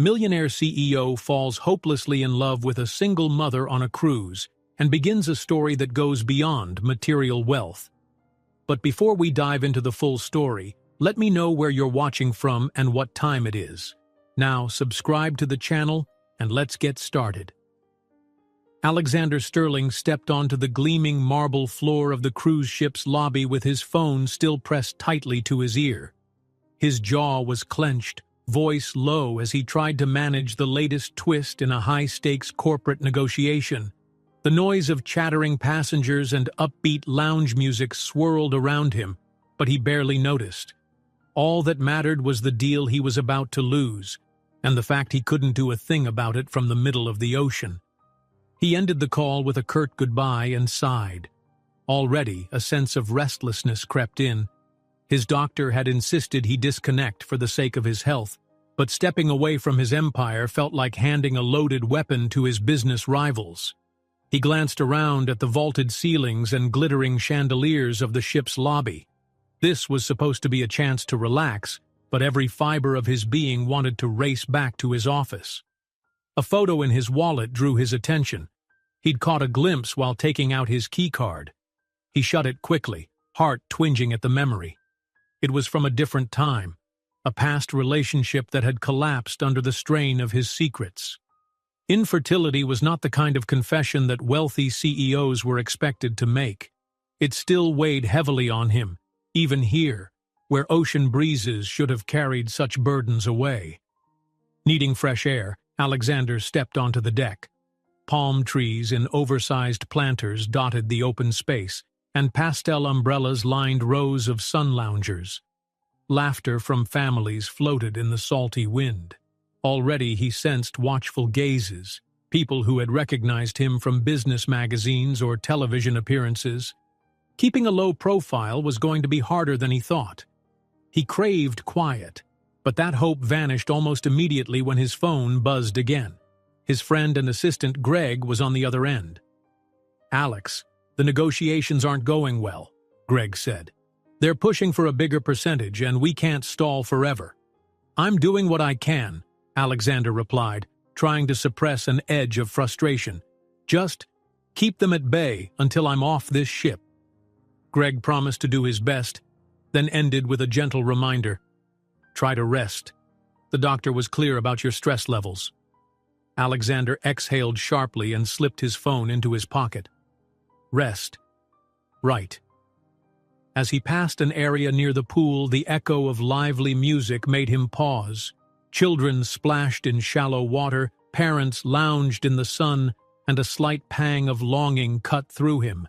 Millionaire CEO falls hopelessly in love with a single mother on a cruise and begins a story that goes beyond material wealth. But before we dive into the full story, let me know where you're watching from and what time it is. Now, subscribe to the channel and let's get started. Alexander Sterling stepped onto the gleaming marble floor of the cruise ship's lobby with his phone still pressed tightly to his ear. His jaw was clenched, voice low as he tried to manage the latest twist in a high-stakes corporate negotiation. The noise of chattering passengers and upbeat lounge music swirled around him, but he barely noticed. All that mattered was the deal he was about to lose, and the fact he couldn't do a thing about it from the middle of the ocean. He ended the call with a curt goodbye and sighed. Already, a sense of restlessness crept in. His doctor had insisted he disconnect for the sake of his health, but stepping away from his empire felt like handing a loaded weapon to his business rivals. He glanced around at the vaulted ceilings and glittering chandeliers of the ship's lobby. This was supposed to be a chance to relax, but every fiber of his being wanted to race back to his office. A photo in his wallet drew his attention. He'd caught a glimpse while taking out his keycard. He shut it quickly, heart twinging at the memory. It was from a different time, a past relationship that had collapsed under the strain of his secrets. Infertility was not the kind of confession that wealthy CEOs were expected to make. It still weighed heavily on him, even here, where ocean breezes should have carried such burdens away. Needing fresh air, Alexander stepped onto the deck. Palm trees in oversized planters dotted the open space, and pastel umbrellas lined rows of sun loungers. Laughter from families floated in the salty wind. Already he sensed watchful gazes, people who had recognized him from business magazines or television appearances. Keeping a low profile was going to be harder than he thought. He craved quiet, but that hope vanished almost immediately when his phone buzzed again. His friend and assistant Greg was on the other end. "Alex, the negotiations aren't going well," Greg said. "They're pushing for a bigger percentage and we can't stall forever." "I'm doing what I can," Alexander replied, trying to suppress an edge of frustration. "Just keep them at bay until I'm off this ship." Greg promised to do his best, then ended with a gentle reminder. "Try to rest. The doctor was clear about your stress levels." Alexander exhaled sharply and slipped his phone into his pocket. Rest. Right. As he passed an area near the pool, the echo of lively music made him pause. Children splashed in shallow water, parents lounged in the sun, and a slight pang of longing cut through him.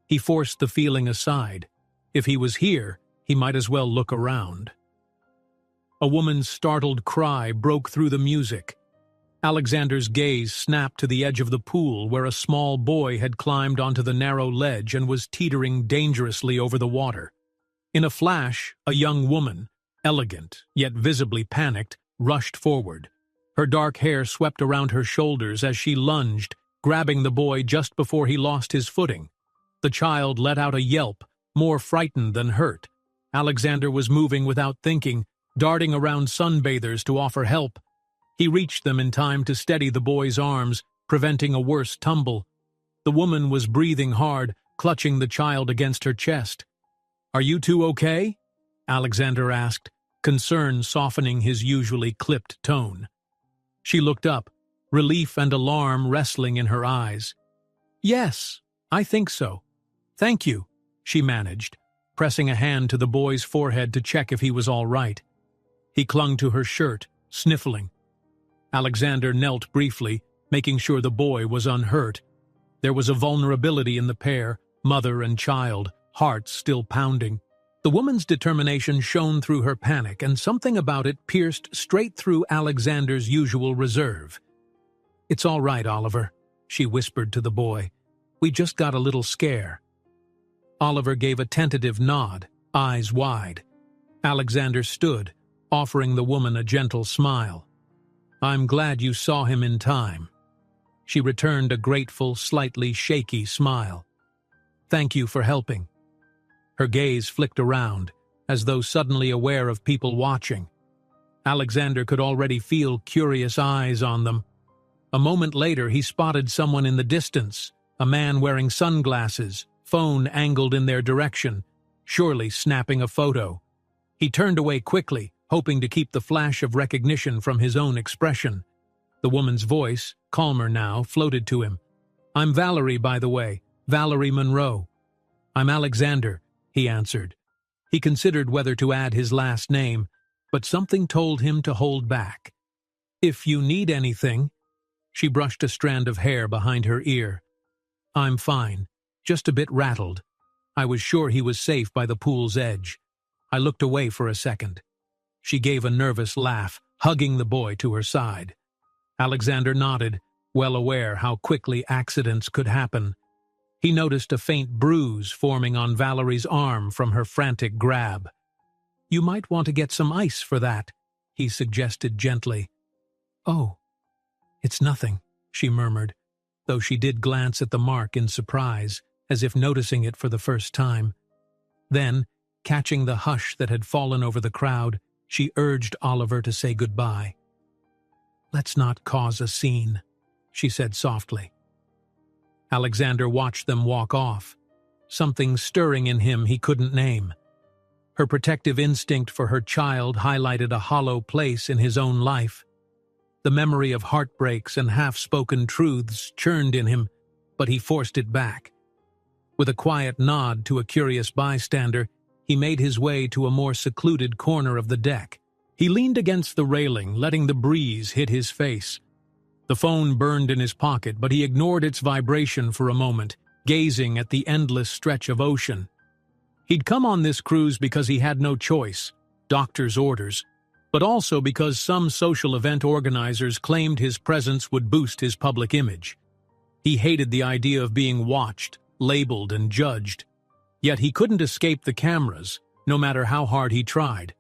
He forced the feeling aside. If he was here, he might as well look around. A woman's startled cry broke through the music. Alexander's gaze snapped to the edge of the pool where a small boy had climbed onto the narrow ledge and was teetering dangerously over the water. In a flash, a young woman, elegant yet visibly panicked, rushed forward. Her dark hair swept around her shoulders as she lunged, grabbing the boy just before he lost his footing. The child let out a yelp, more frightened than hurt. Alexander was moving without thinking, darting around sunbathers to offer help. He reached them in time to steady the boy's arms, preventing a worse tumble. The woman was breathing hard, clutching the child against her chest. "Are you two okay?" Alexander asked, concern softening his usually clipped tone. She looked up, relief and alarm wrestling in her eyes. "Yes, I think so. Thank you," she managed, pressing a hand to the boy's forehead to check if he was all right. He clung to her shirt, sniffling. Alexander knelt briefly, making sure the boy was unhurt. There was a vulnerability in the pair, mother and child, hearts still pounding. The woman's determination shone through her panic, and something about it pierced straight through Alexander's usual reserve. "It's all right, Oliver," she whispered to the boy. "We just got a little scare." Oliver gave a tentative nod, eyes wide. Alexander stood, offering the woman a gentle smile. "I'm glad you saw him in time." She returned a grateful, slightly shaky smile. "Thank you for helping." Her gaze flicked around, as though suddenly aware of people watching. Alexander could already feel curious eyes on them. A moment later, he spotted someone in the distance, a man wearing sunglasses, phone angled in their direction, surely snapping a photo. He turned away quickly, hoping to keep the flash of recognition from his own expression. The woman's voice, calmer now, floated to him. "I'm Valerie, by the way, Valerie Monroe." "I'm Alexander," he answered. He considered whether to add his last name, but something told him to hold back. "If you need anything—" She brushed a strand of hair behind her ear. "I'm fine, just a bit rattled. I was sure he was safe by the pool's edge. I looked away for a second." She gave a nervous laugh, hugging the boy to her side. Alexander nodded, well aware how quickly accidents could happen. He noticed a faint bruise forming on Valerie's arm from her frantic grab. "You might want to get some ice for that," he suggested gently. "Oh, it's nothing," she murmured, though she did glance at the mark in surprise, as if noticing it for the first time. Then, catching the hush that had fallen over the crowd, she urged Oliver to say goodbye. "Let's not cause a scene," she said softly. Alexander watched them walk off, something stirring in him he couldn't name. Her protective instinct for her child highlighted a hollow place in his own life. The memory of heartbreaks and half-spoken truths churned in him, but he forced it back. With a quiet nod to a curious bystander, he made his way to a more secluded corner of the deck. He leaned against the railing, letting the breeze hit his face. The phone burned in his pocket, but he ignored its vibration for a moment, gazing at the endless stretch of ocean. He'd come on this cruise because he had no choice, doctor's orders, but also because some social event organizers claimed his presence would boost his public image. He hated the idea of being watched, labeled, and judged. Yet he couldn't escape the cameras, no matter how hard he tried.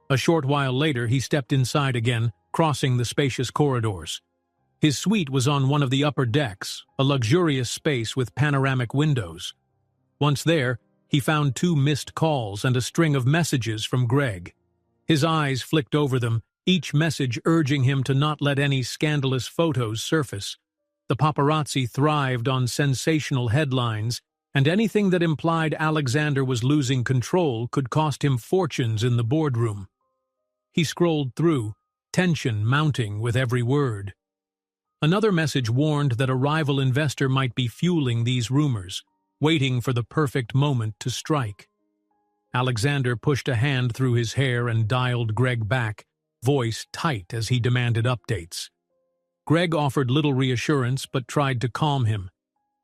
A short while later, he stepped inside again, crossing the spacious corridors. His suite was on one of the upper decks, a luxurious space with panoramic windows. Once there, he found 2 missed calls and a string of messages from Greg. His eyes flicked over them, each message urging him to not let any scandalous photos surface. The paparazzi thrived on sensational headlines, and anything that implied Alexander was losing control could cost him fortunes in the boardroom. He scrolled through, tension mounting with every word. Another message warned that a rival investor might be fueling these rumors, waiting for the perfect moment to strike. Alexander pushed a hand through his hair and dialed Greg back, voice tight as he demanded updates. Greg offered little reassurance but tried to calm him.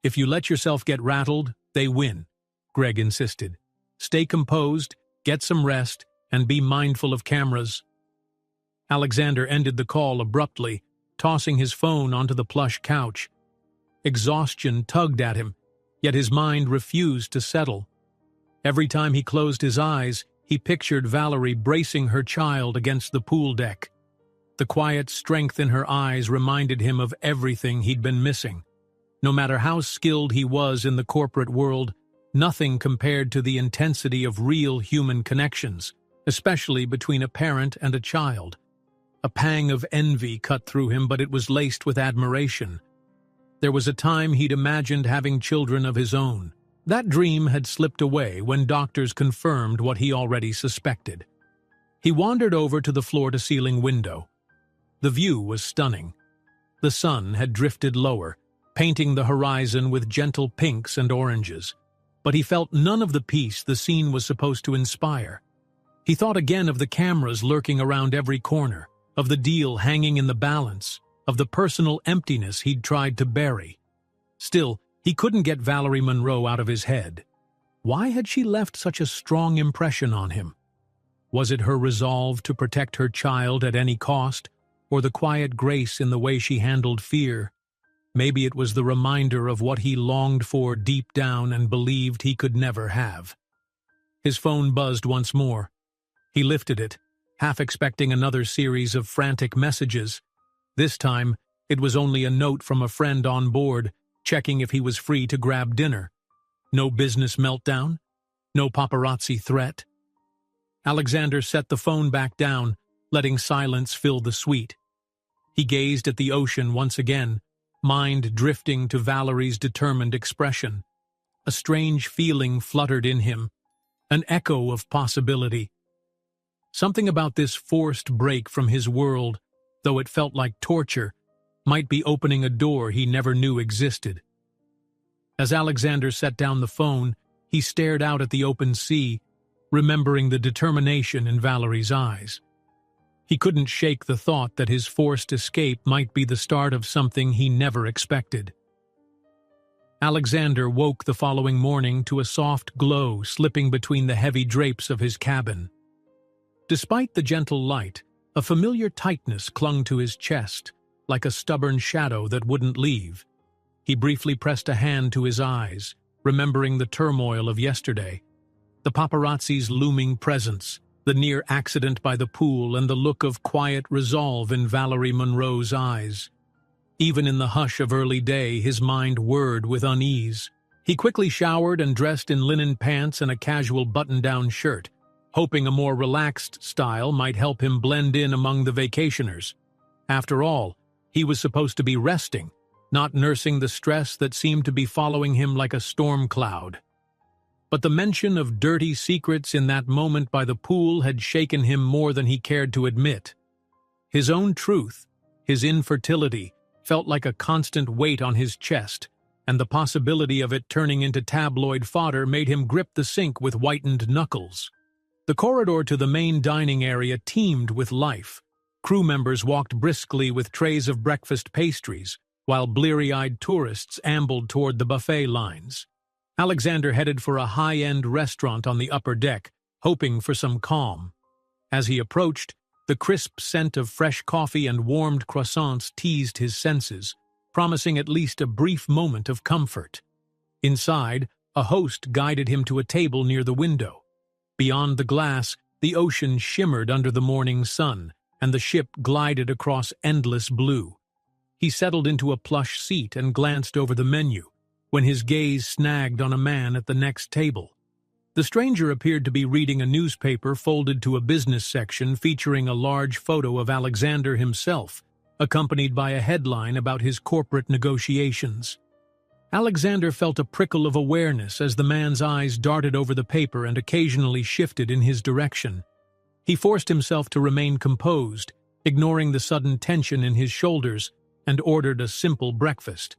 "If you let yourself get rattled, they win," Greg insisted. "Stay composed, get some rest, and be mindful of cameras." Alexander ended the call abruptly, tossing his phone onto the plush couch. Exhaustion tugged at him, yet his mind refused to settle. Every time he closed his eyes, he pictured Valerie bracing her child against the pool deck. The quiet strength in her eyes reminded him of everything he'd been missing. No matter how skilled he was in the corporate world, nothing compared to the intensity of real human connections, especially between a parent and a child. A pang of envy cut through him, but it was laced with admiration. There was a time he'd imagined having children of his own. That dream had slipped away when doctors confirmed what he already suspected. He wandered over to the floor-to-ceiling window. The view was stunning. The sun had drifted lower, painting the horizon with gentle pinks and oranges. But he felt none of the peace the scene was supposed to inspire. He thought again of the cameras lurking around every corner, of the deal hanging in the balance, of the personal emptiness he'd tried to bury. Still, he couldn't get Valerie Monroe out of his head. Why had she left such a strong impression on him? Was it her resolve to protect her child at any cost, or the quiet grace in the way she handled fear? Maybe it was the reminder of what he longed for deep down and believed he could never have. His phone buzzed once more. He lifted it, half expecting another series of frantic messages. This time, it was only a note from a friend on board, checking if he was free to grab dinner. No business meltdown? No paparazzi threat? Alexander set the phone back down, letting silence fill the suite. He gazed at the ocean once again, mind drifting to Valerie's determined expression. A strange feeling fluttered in him, an echo of possibility. Something about this forced break from his world, though it felt like torture, might be opening a door he never knew existed. As Alexander set down the phone, he stared out at the open sea, remembering the determination in Valerie's eyes. He couldn't shake the thought that his forced escape might be the start of something he never expected. Alexander woke the following morning to a soft glow slipping between the heavy drapes of his cabin. Despite the gentle light, a familiar tightness clung to his chest, like a stubborn shadow that wouldn't leave. He briefly pressed a hand to his eyes, remembering the turmoil of yesterday. The paparazzi's looming presence, the near accident by the pool, and the look of quiet resolve in Valerie Monroe's eyes. Even in the hush of early day, his mind whirred with unease. He quickly showered and dressed in linen pants and a casual button-down shirt, hoping a more relaxed style might help him blend in among the vacationers. After all, he was supposed to be resting, not nursing the stress that seemed to be following him like a storm cloud. But the mention of dirty secrets in that moment by the pool had shaken him more than he cared to admit. His own truth, his infertility, felt like a constant weight on his chest, and the possibility of it turning into tabloid fodder made him grip the sink with whitened knuckles. The corridor to the main dining area teemed with life. Crew members walked briskly with trays of breakfast pastries, while bleary-eyed tourists ambled toward the buffet lines. Alexander headed for a high-end restaurant on the upper deck, hoping for some calm. As he approached, the crisp scent of fresh coffee and warmed croissants teased his senses, promising at least a brief moment of comfort. Inside, a host guided him to a table near the window. Beyond the glass, the ocean shimmered under the morning sun, and the ship glided across endless blue. He settled into a plush seat and glanced over the menu, when his gaze snagged on a man at the next table. The stranger appeared to be reading a newspaper folded to a business section featuring a large photo of Alexander himself, accompanied by a headline about his corporate negotiations. Alexander felt a prickle of awareness as the man's eyes darted over the paper and occasionally shifted in his direction. He forced himself to remain composed, ignoring the sudden tension in his shoulders, and ordered a simple breakfast.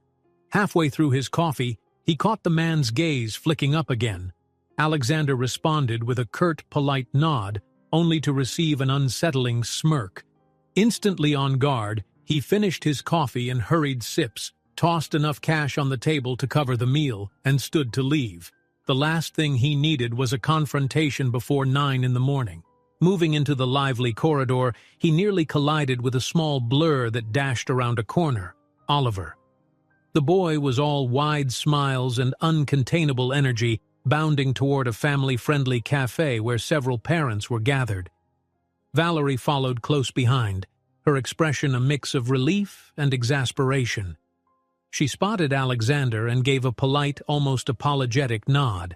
Halfway through his coffee, he caught the man's gaze flicking up again. Alexander responded with a curt, polite nod, only to receive an unsettling smirk. Instantly on guard, he finished his coffee in hurried sips, tossed enough cash on the table to cover the meal, and stood to leave. The last thing he needed was a confrontation before 9 in the morning. Moving into the lively corridor, he nearly collided with a small blur that dashed around a corner. Oliver. The boy was all wide smiles and uncontainable energy, bounding toward a family-friendly cafe where several parents were gathered. Valerie followed close behind, her expression a mix of relief and exasperation. She spotted Alexander and gave a polite, almost apologetic nod.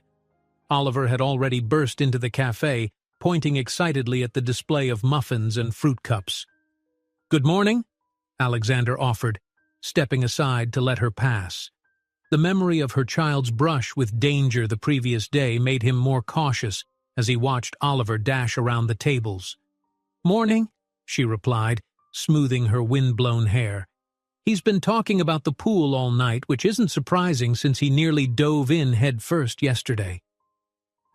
Oliver had already burst into the cafe, pointing excitedly at the display of muffins and fruit cups. "Good morning," Alexander offered, stepping aside to let her pass. The memory of her child's brush with danger the previous day made him more cautious as he watched Oliver dash around the tables. "Morning," she replied, smoothing her wind-blown hair. "He's been talking about the pool all night, which isn't surprising since he nearly dove in head first yesterday."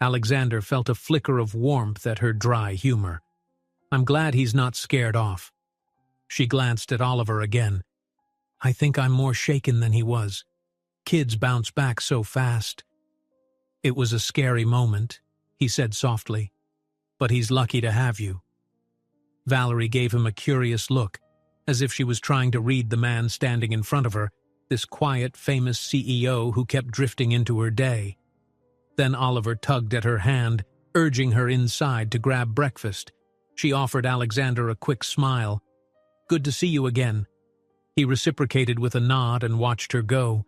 Alexander felt a flicker of warmth at her dry humor. "I'm glad he's not scared off." She glanced at Oliver again. "I think I'm more shaken than he was. Kids bounce back so fast." "It was a scary moment," he said softly, "but he's lucky to have you." Valerie gave him a curious look, as if she was trying to read the man standing in front of her, this quiet, famous CEO who kept drifting into her day. Then Oliver tugged at her hand, urging her inside to grab breakfast. She offered Alexander a quick smile. "Good to see you again." He reciprocated with a nod and watched her go.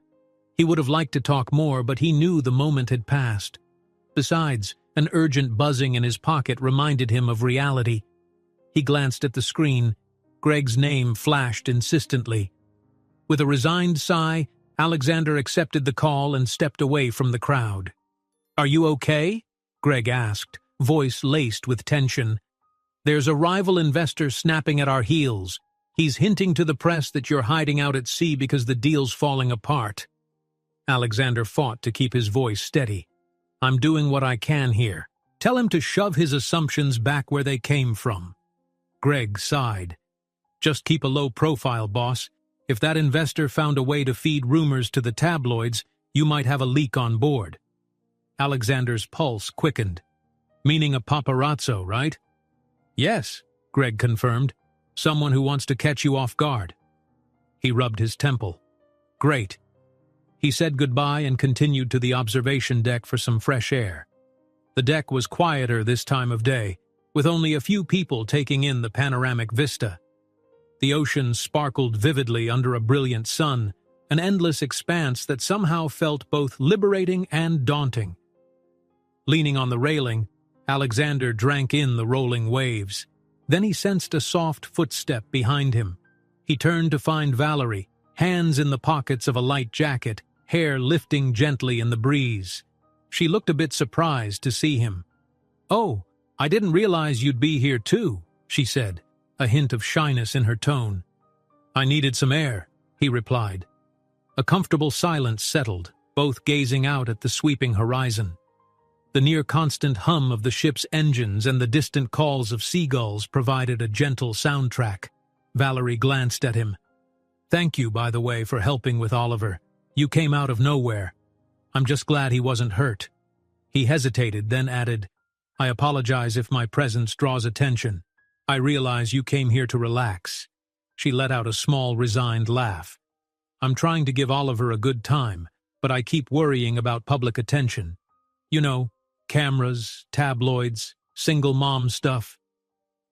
He would have liked to talk more, but he knew the moment had passed. Besides, an urgent buzzing in his pocket reminded him of reality. He glanced at the screen. Greg's name flashed insistently. With a resigned sigh, Alexander accepted the call and stepped away from the crowd. "Are you okay?" Greg asked, voice laced with tension. "There's a rival investor snapping at our heels. He's hinting to the press that you're hiding out at sea because the deal's falling apart." Alexander fought to keep his voice steady. "I'm doing what I can here. Tell him to shove his assumptions back where they came from." Greg sighed. "Just keep a low profile, boss. If that investor found a way to feed rumors to the tabloids, you might have a leak on board." Alexander's pulse quickened. "Meaning a paparazzo, right?" "Yes," Greg confirmed. "Someone who wants to catch you off guard." He rubbed his temple. "Great." He said goodbye and continued to the observation deck for some fresh air. The deck was quieter this time of day, with only a few people taking in the panoramic vista. The ocean sparkled vividly under a brilliant sun, an endless expanse that somehow felt both liberating and daunting. Leaning on the railing, Alexander drank in the rolling waves. Then he sensed a soft footstep behind him. He turned to find Valerie, hands in the pockets of a light jacket, hair lifting gently in the breeze. She looked a bit surprised to see him. "Oh, I didn't realize you'd be here too," she said, a hint of shyness in her tone. "I needed some air," he replied. A comfortable silence settled, both gazing out at the sweeping horizon. The near-constant hum of the ship's engines and the distant calls of seagulls provided a gentle soundtrack. Valerie glanced at him. "Thank you, by the way, for helping with Oliver. You came out of nowhere. I'm just glad he wasn't hurt." He hesitated, then added, "I apologize if my presence draws attention. I realize you came here to relax." She let out a small, resigned laugh. "I'm trying to give Oliver a good time, but I keep worrying about public attention. You know, cameras, tabloids, single mom stuff."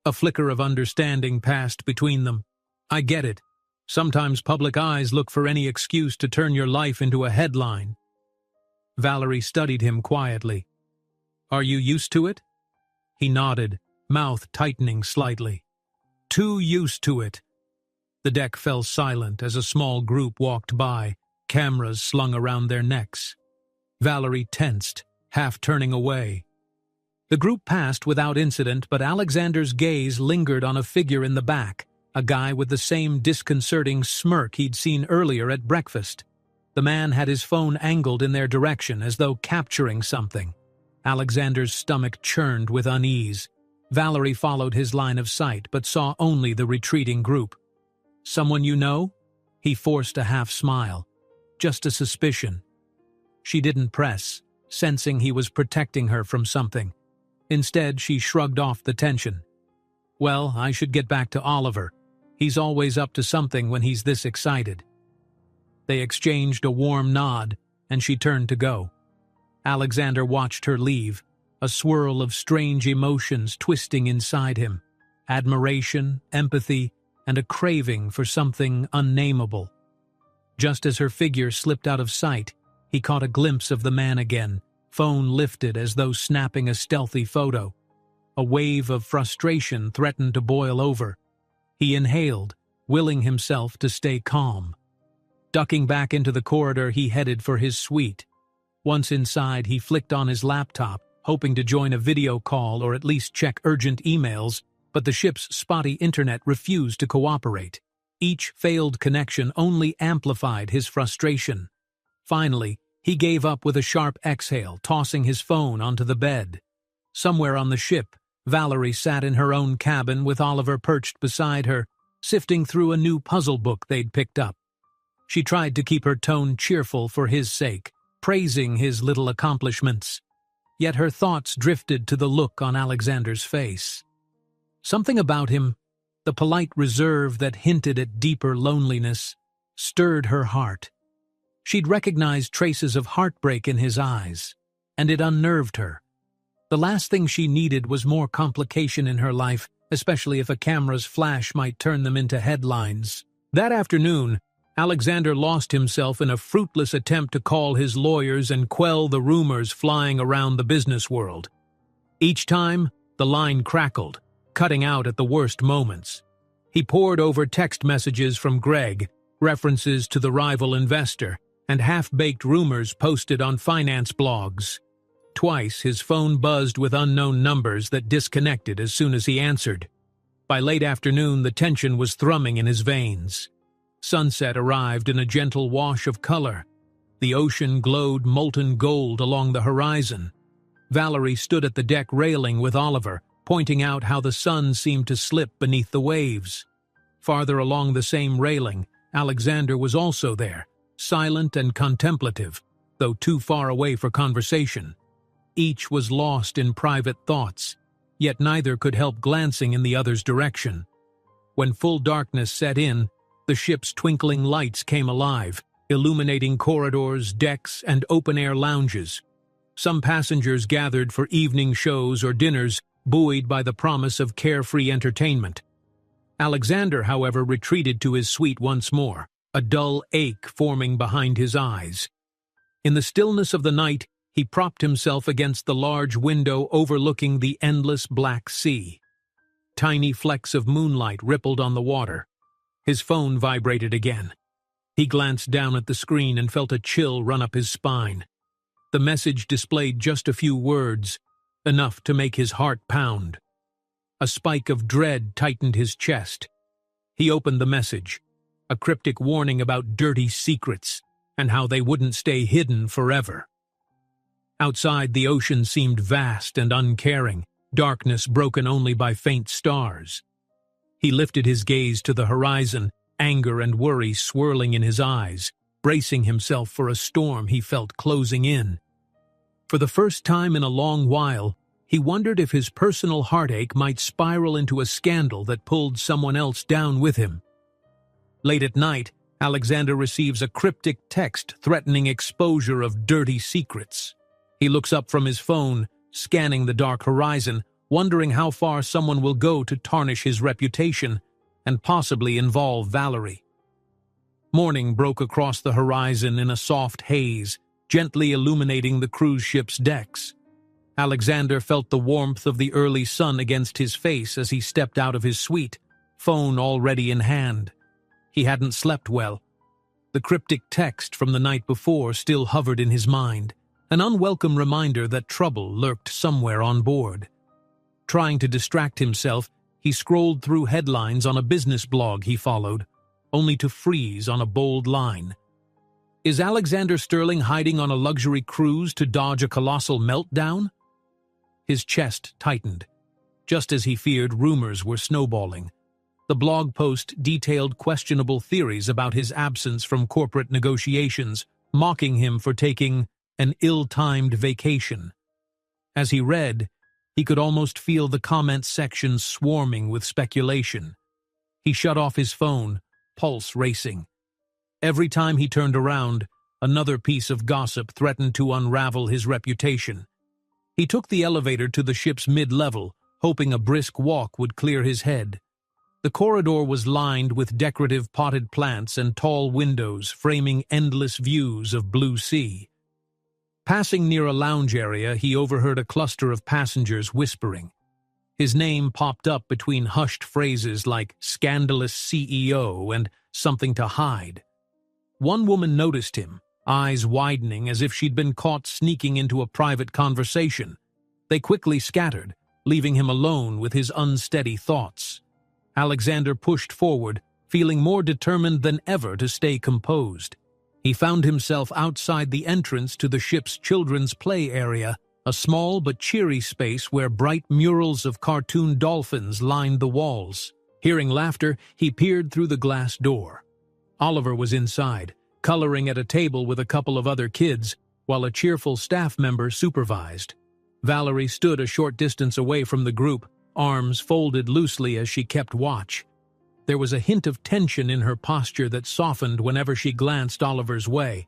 A flicker of understanding passed between them. "I get it. Sometimes public eyes look for any excuse to turn your life into a headline." Valerie studied him quietly. "Are you used to it?" He nodded, mouth tightening slightly. "Too used to it." The deck fell silent as a small group walked by, cameras slung around their necks. Valerie tensed, half turning away. The group passed without incident, but Alexander's gaze lingered on a figure in the back, a guy with the same disconcerting smirk he'd seen earlier at breakfast. The man had his phone angled in their direction as though capturing something. Alexander's stomach churned with unease. Valerie followed his line of sight, but saw only the retreating group. "Someone you know?" He forced a half-smile. "Just a suspicion." She didn't press, sensing he was protecting her from something. Instead, she shrugged off the tension. "Well, I should get back to Oliver. He's always up to something when he's this excited." They exchanged a warm nod, and she turned to go. Alexander watched her leave, a swirl of strange emotions twisting inside him. Admiration, empathy, and a craving for something unnameable. Just as her figure slipped out of sight, he caught a glimpse of the man again, phone lifted as though snapping a stealthy photo. A wave of frustration threatened to boil over. He inhaled, willing himself to stay calm. Ducking back into the corridor, he headed for his suite. Once inside, he flicked on his laptop, hoping to join a video call or at least check urgent emails, but the ship's spotty internet refused to cooperate. Each failed connection only amplified his frustration. Finally, he gave up with a sharp exhale, tossing his phone onto the bed. Somewhere on the ship, Valerie sat in her own cabin with Oliver perched beside her, sifting through a new puzzle book they'd picked up. She tried to keep her tone cheerful for his sake, praising his little accomplishments. Yet her thoughts drifted to the look on Alexander's face. Something about him, the polite reserve that hinted at deeper loneliness, stirred her heart. She'd recognized traces of heartbreak in his eyes, and it unnerved her. The last thing she needed was more complication in her life, especially if a camera's flash might turn them into headlines. That afternoon, Alexander lost himself in a fruitless attempt to call his lawyers and quell the rumors flying around the business world. Each time, the line crackled, cutting out at the worst moments. He pored over text messages from Greg, references to the rival investor, and half-baked rumors posted on finance blogs. Twice his phone buzzed with unknown numbers that disconnected as soon as he answered. By late afternoon, the tension was thrumming in his veins. Sunset arrived in a gentle wash of color. The ocean glowed molten gold along the horizon. Valerie stood at the deck railing with Oliver, pointing out how the sun seemed to slip beneath the waves. Farther along the same railing, Alexander was also there, silent and contemplative, though too far away for conversation. Each was lost in private thoughts, yet neither could help glancing in the other's direction. When full darkness set in, the ship's twinkling lights came alive, illuminating corridors, decks, and open-air lounges. Some passengers gathered for evening shows or dinners, buoyed by the promise of carefree entertainment. Alexander, however, retreated to his suite once more, a dull ache forming behind his eyes. In the stillness of the night, he propped himself against the large window overlooking the endless black sea. Tiny flecks of moonlight rippled on the water. His phone vibrated again. He glanced down at the screen and felt a chill run up his spine. The message displayed just a few words, enough to make his heart pound. A spike of dread tightened his chest. He opened the message, a cryptic warning about dirty secrets and how they wouldn't stay hidden forever. Outside, the ocean seemed vast and uncaring, darkness broken only by faint stars. He lifted his gaze to the horizon, anger and worry swirling in his eyes, bracing himself for a storm he felt closing in. For the first time in a long while, he wondered if his personal heartache might spiral into a scandal that pulled someone else down with him. Late at night, Alexander receives a cryptic text threatening exposure of dirty secrets. He looks up from his phone, scanning the dark horizon, wondering how far someone will go to tarnish his reputation and possibly involve Valerie. Morning broke across the horizon in a soft haze, gently illuminating the cruise ship's decks. Alexander felt the warmth of the early sun against his face as he stepped out of his suite, phone already in hand. He hadn't slept well. The cryptic text from the night before still hovered in his mind, an unwelcome reminder that trouble lurked somewhere on board. Trying to distract himself, he scrolled through headlines on a business blog he followed, only to freeze on a bold line. Is Alexander Sterling hiding on a luxury cruise to dodge a colossal meltdown? His chest tightened. Just as he feared, rumors were snowballing. The blog post detailed questionable theories about his absence from corporate negotiations, mocking him for taking an ill-timed vacation. As he read, he could almost feel the comment section swarming with speculation. He shut off his phone, pulse racing. Every time he turned around, another piece of gossip threatened to unravel his reputation. He took the elevator to the ship's mid-level, hoping a brisk walk would clear his head. The corridor was lined with decorative potted plants and tall windows framing endless views of blue sea. Passing near a lounge area, he overheard a cluster of passengers whispering. His name popped up between hushed phrases like "scandalous CEO" and "something to hide." One woman noticed him, eyes widening as if she'd been caught sneaking into a private conversation. They quickly scattered, leaving him alone with his unsteady thoughts. Alexander pushed forward, feeling more determined than ever to stay composed. He found himself outside the entrance to the ship's children's play area, a small but cheery space where bright murals of cartoon dolphins lined the walls. Hearing laughter, he peered through the glass door. Oliver was inside, coloring at a table with a couple of other kids, while a cheerful staff member supervised. Valerie stood a short distance away from the group, arms folded loosely as she kept watch. There was a hint of tension in her posture that softened whenever she glanced Oliver's way.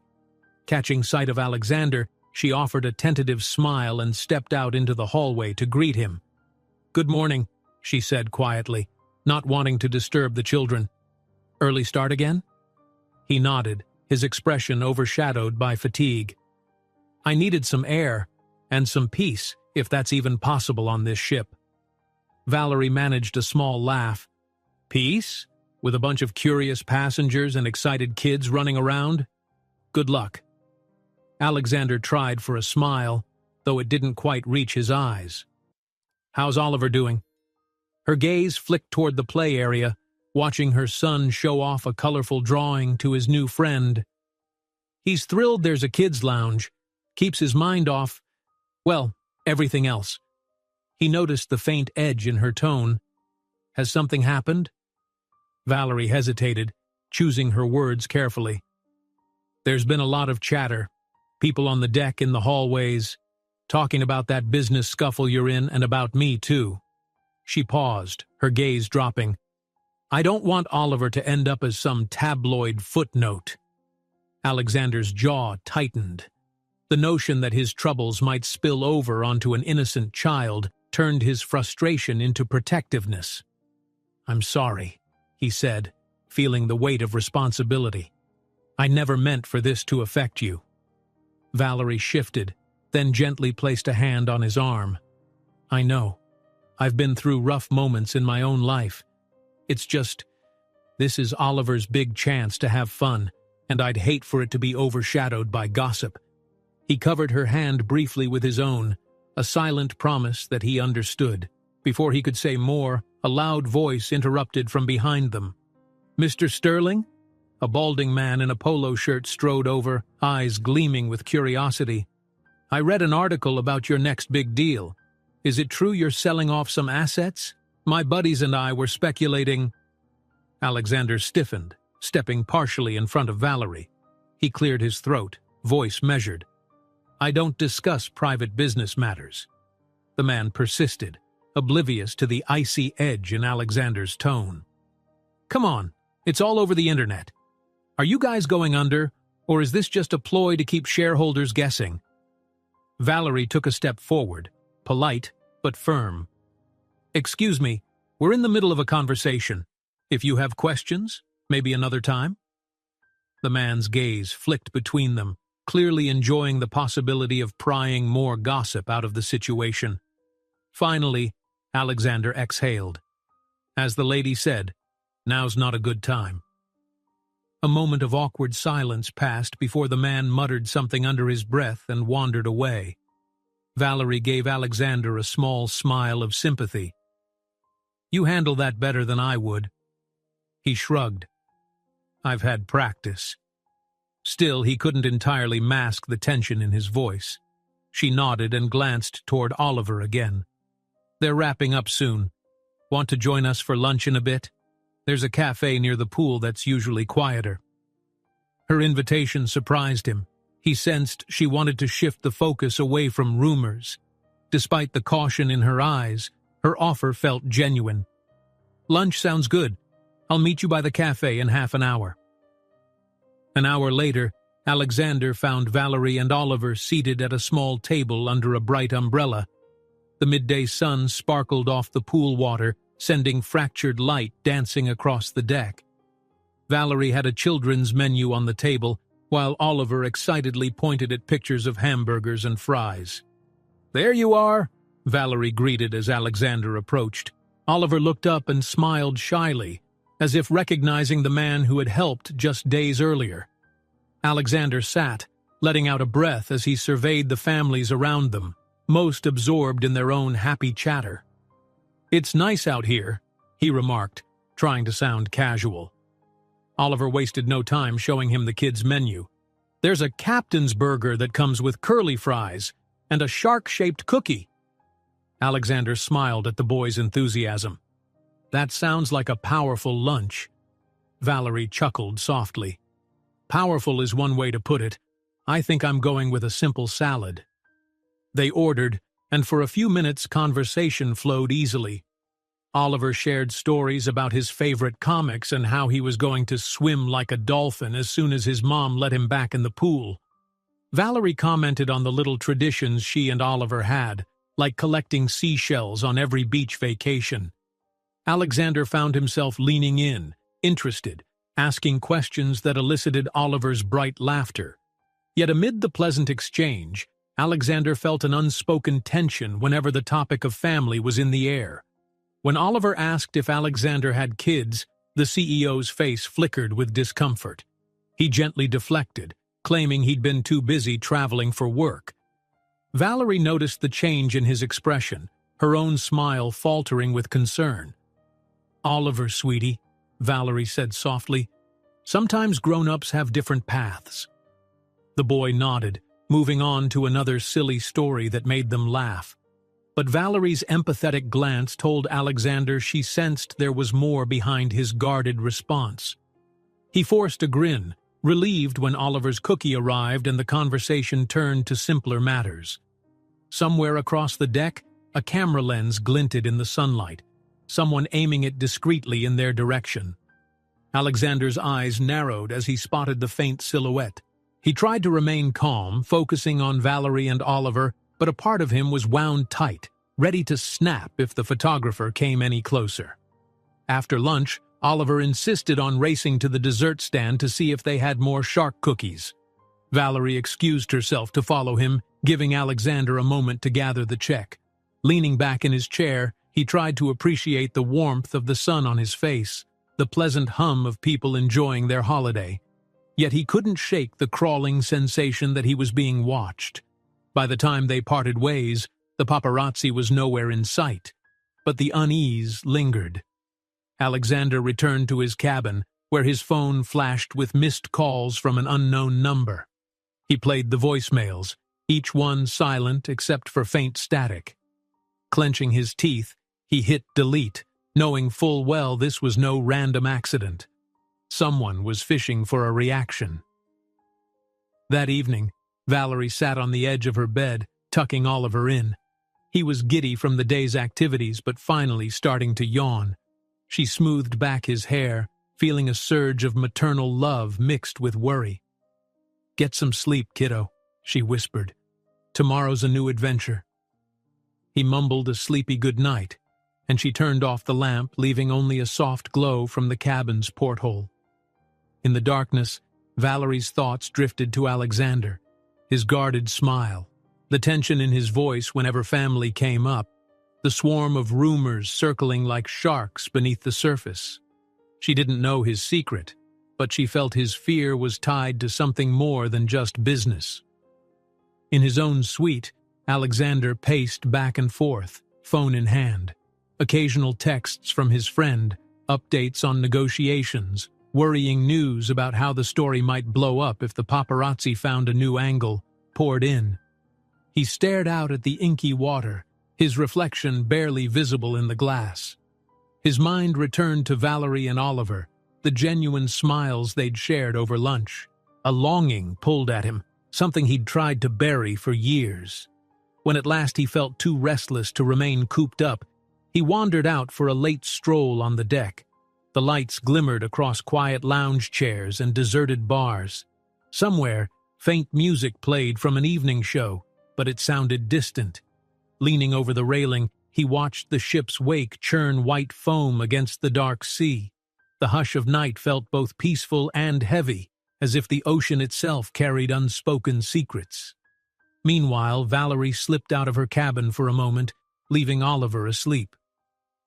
Catching sight of Alexander, she offered a tentative smile and stepped out into the hallway to greet him. "Good morning," she said quietly, not wanting to disturb the children. "Early start again?" He nodded, his expression overshadowed by fatigue. "I needed some air, and some peace, if that's even possible on this ship." Valerie managed a small laugh. Peace? With a bunch of curious passengers and excited kids running around? Good luck. Alexander tried for a smile, though it didn't quite reach his eyes. How's Oliver doing? Her gaze flicked toward the play area, watching her son show off a colorful drawing to his new friend. He's thrilled there's a kids' lounge, keeps his mind off, well, everything else. He noticed the faint edge in her tone. Has something happened? Valerie hesitated, choosing her words carefully. There's been a lot of chatter. People on the deck, in the hallways, talking about that business scuffle you're in and about me, too. She paused, her gaze dropping. I don't want Oliver to end up as some tabloid footnote. Alexander's jaw tightened. The notion that his troubles might spill over onto an innocent child turned his frustration into protectiveness. I'm sorry, he said, feeling the weight of responsibility. I never meant for this to affect you. Valerie shifted, then gently placed a hand on his arm. I know. I've been through rough moments in my own life. It's just, this is Oliver's big chance to have fun, and I'd hate for it to be overshadowed by gossip. He covered her hand briefly with his own, a silent promise that he understood. Before he could say more, a loud voice interrupted from behind them. Mr. Sterling? A balding man in a polo shirt strode over, eyes gleaming with curiosity. I read an article about your next big deal. Is it true you're selling off some assets? My buddies and I were speculating. Alexander stiffened, stepping partially in front of Valerie. He cleared his throat, voice measured. I don't discuss private business matters. The man persisted, oblivious to the icy edge in Alexander's tone. Come on, it's all over the internet. Are you guys going under, or is this just a ploy to keep shareholders guessing? Valerie took a step forward, polite but firm. Excuse me, we're in the middle of a conversation. If you have questions, maybe another time? The man's gaze flicked between them, clearly enjoying the possibility of prying more gossip out of the situation. Finally, Alexander exhaled. As the lady said, now's not a good time. A moment of awkward silence passed before the man muttered something under his breath and wandered away. Valerie gave Alexander a small smile of sympathy. You handle that better than I would. He shrugged. I've had practice. Still, he couldn't entirely mask the tension in his voice. She nodded and glanced toward Oliver again. They're wrapping up soon. Want to join us for lunch in a bit? There's a cafe near the pool that's usually quieter. Her invitation surprised him. He sensed she wanted to shift the focus away from rumors. Despite the caution in her eyes, her offer felt genuine. Lunch sounds good. I'll meet you by the cafe in half an hour. An hour later, Alexander found Valerie and Oliver seated at a small table under a bright umbrella. The midday sun sparkled off the pool water, sending fractured light dancing across the deck. Valerie had a children's menu on the table, while Oliver excitedly pointed at pictures of hamburgers and fries. There you are, Valerie greeted as Alexander approached. Oliver looked up and smiled shyly, as if recognizing the man who had helped just days earlier. Alexander sat, letting out a breath as he surveyed the families around them, most absorbed in their own happy chatter. It's nice out here, he remarked, trying to sound casual. Oliver wasted no time showing him the kids' menu. There's a captain's burger that comes with curly fries and a shark-shaped cookie. Alexander smiled at the boy's enthusiasm. That sounds like a powerful lunch. Valerie chuckled softly. Powerful is one way to put it. I think I'm going with a simple salad. They ordered, and for a few minutes conversation flowed easily. Oliver shared stories about his favorite comics and how he was going to swim like a dolphin as soon as his mom let him back in the pool. Valerie commented on the little traditions she and Oliver had, like collecting seashells on every beach vacation. Alexander found himself leaning in, interested, asking questions that elicited Oliver's bright laughter. Yet amid the pleasant exchange, Alexander felt an unspoken tension whenever the topic of family was in the air. When Oliver asked if Alexander had kids, the CEO's face flickered with discomfort. He gently deflected, claiming he'd been too busy traveling for work. Valerie noticed the change in his expression, her own smile faltering with concern. "Oliver, sweetie," Valerie said softly, "sometimes grown-ups have different paths." The boy nodded, moving on to another silly story that made them laugh. But Valerie's empathetic glance told Alexander she sensed there was more behind his guarded response. He forced a grin, relieved when Oliver's cookie arrived and the conversation turned to simpler matters. Somewhere across the deck, a camera lens glinted in the sunlight, someone aiming it discreetly in their direction. Alexander's eyes narrowed as he spotted the faint silhouette. He tried to remain calm, focusing on Valerie and Oliver, but a part of him was wound tight, ready to snap if the photographer came any closer. After lunch, Oliver insisted on racing to the dessert stand to see if they had more shark cookies. Valerie excused herself to follow him, giving Alexander a moment to gather the check. Leaning back in his chair, he tried to appreciate the warmth of the sun on his face, the pleasant hum of people enjoying their holiday. Yet he couldn't shake the crawling sensation that he was being watched. By the time they parted ways, the paparazzi was nowhere in sight, but the unease lingered. Alexander returned to his cabin, where his phone flashed with missed calls from an unknown number. He played the voicemails, each one silent except for faint static. Clenching his teeth, he hit delete, knowing full well this was no random accident. Someone was fishing for a reaction. That evening, Valerie sat on the edge of her bed, tucking Oliver in. He was giddy from the day's activities, but finally starting to yawn. She smoothed back his hair, feeling a surge of maternal love mixed with worry. "Get some sleep, kiddo," she whispered. "Tomorrow's a new adventure." He mumbled a sleepy goodnight, and she turned off the lamp, leaving only a soft glow from the cabin's porthole. In the darkness, Valerie's thoughts drifted to Alexander, his guarded smile, the tension in his voice whenever family came up, the swarm of rumors circling like sharks beneath the surface. She didn't know his secret, but she felt his fear was tied to something more than just business. In his own suite, Alexander paced back and forth, phone in hand. Occasional texts from his friend, updates on negotiations, worrying news about how the story might blow up if the paparazzi found a new angle, poured in. He stared out at the inky water, his reflection barely visible in the glass. His mind returned to Valerie and Oliver, the genuine smiles they'd shared over lunch. A longing pulled at him, something he'd tried to bury for years. When at last he felt too restless to remain cooped up, he wandered out for a late stroll on the deck. The lights glimmered across quiet lounge chairs and deserted bars. Somewhere, faint music played from an evening show, but it sounded distant. Leaning over the railing, he watched the ship's wake churn white foam against the dark sea. The hush of night felt both peaceful and heavy, as if the ocean itself carried unspoken secrets. Meanwhile, Valerie slipped out of her cabin for a moment, leaving Oliver asleep.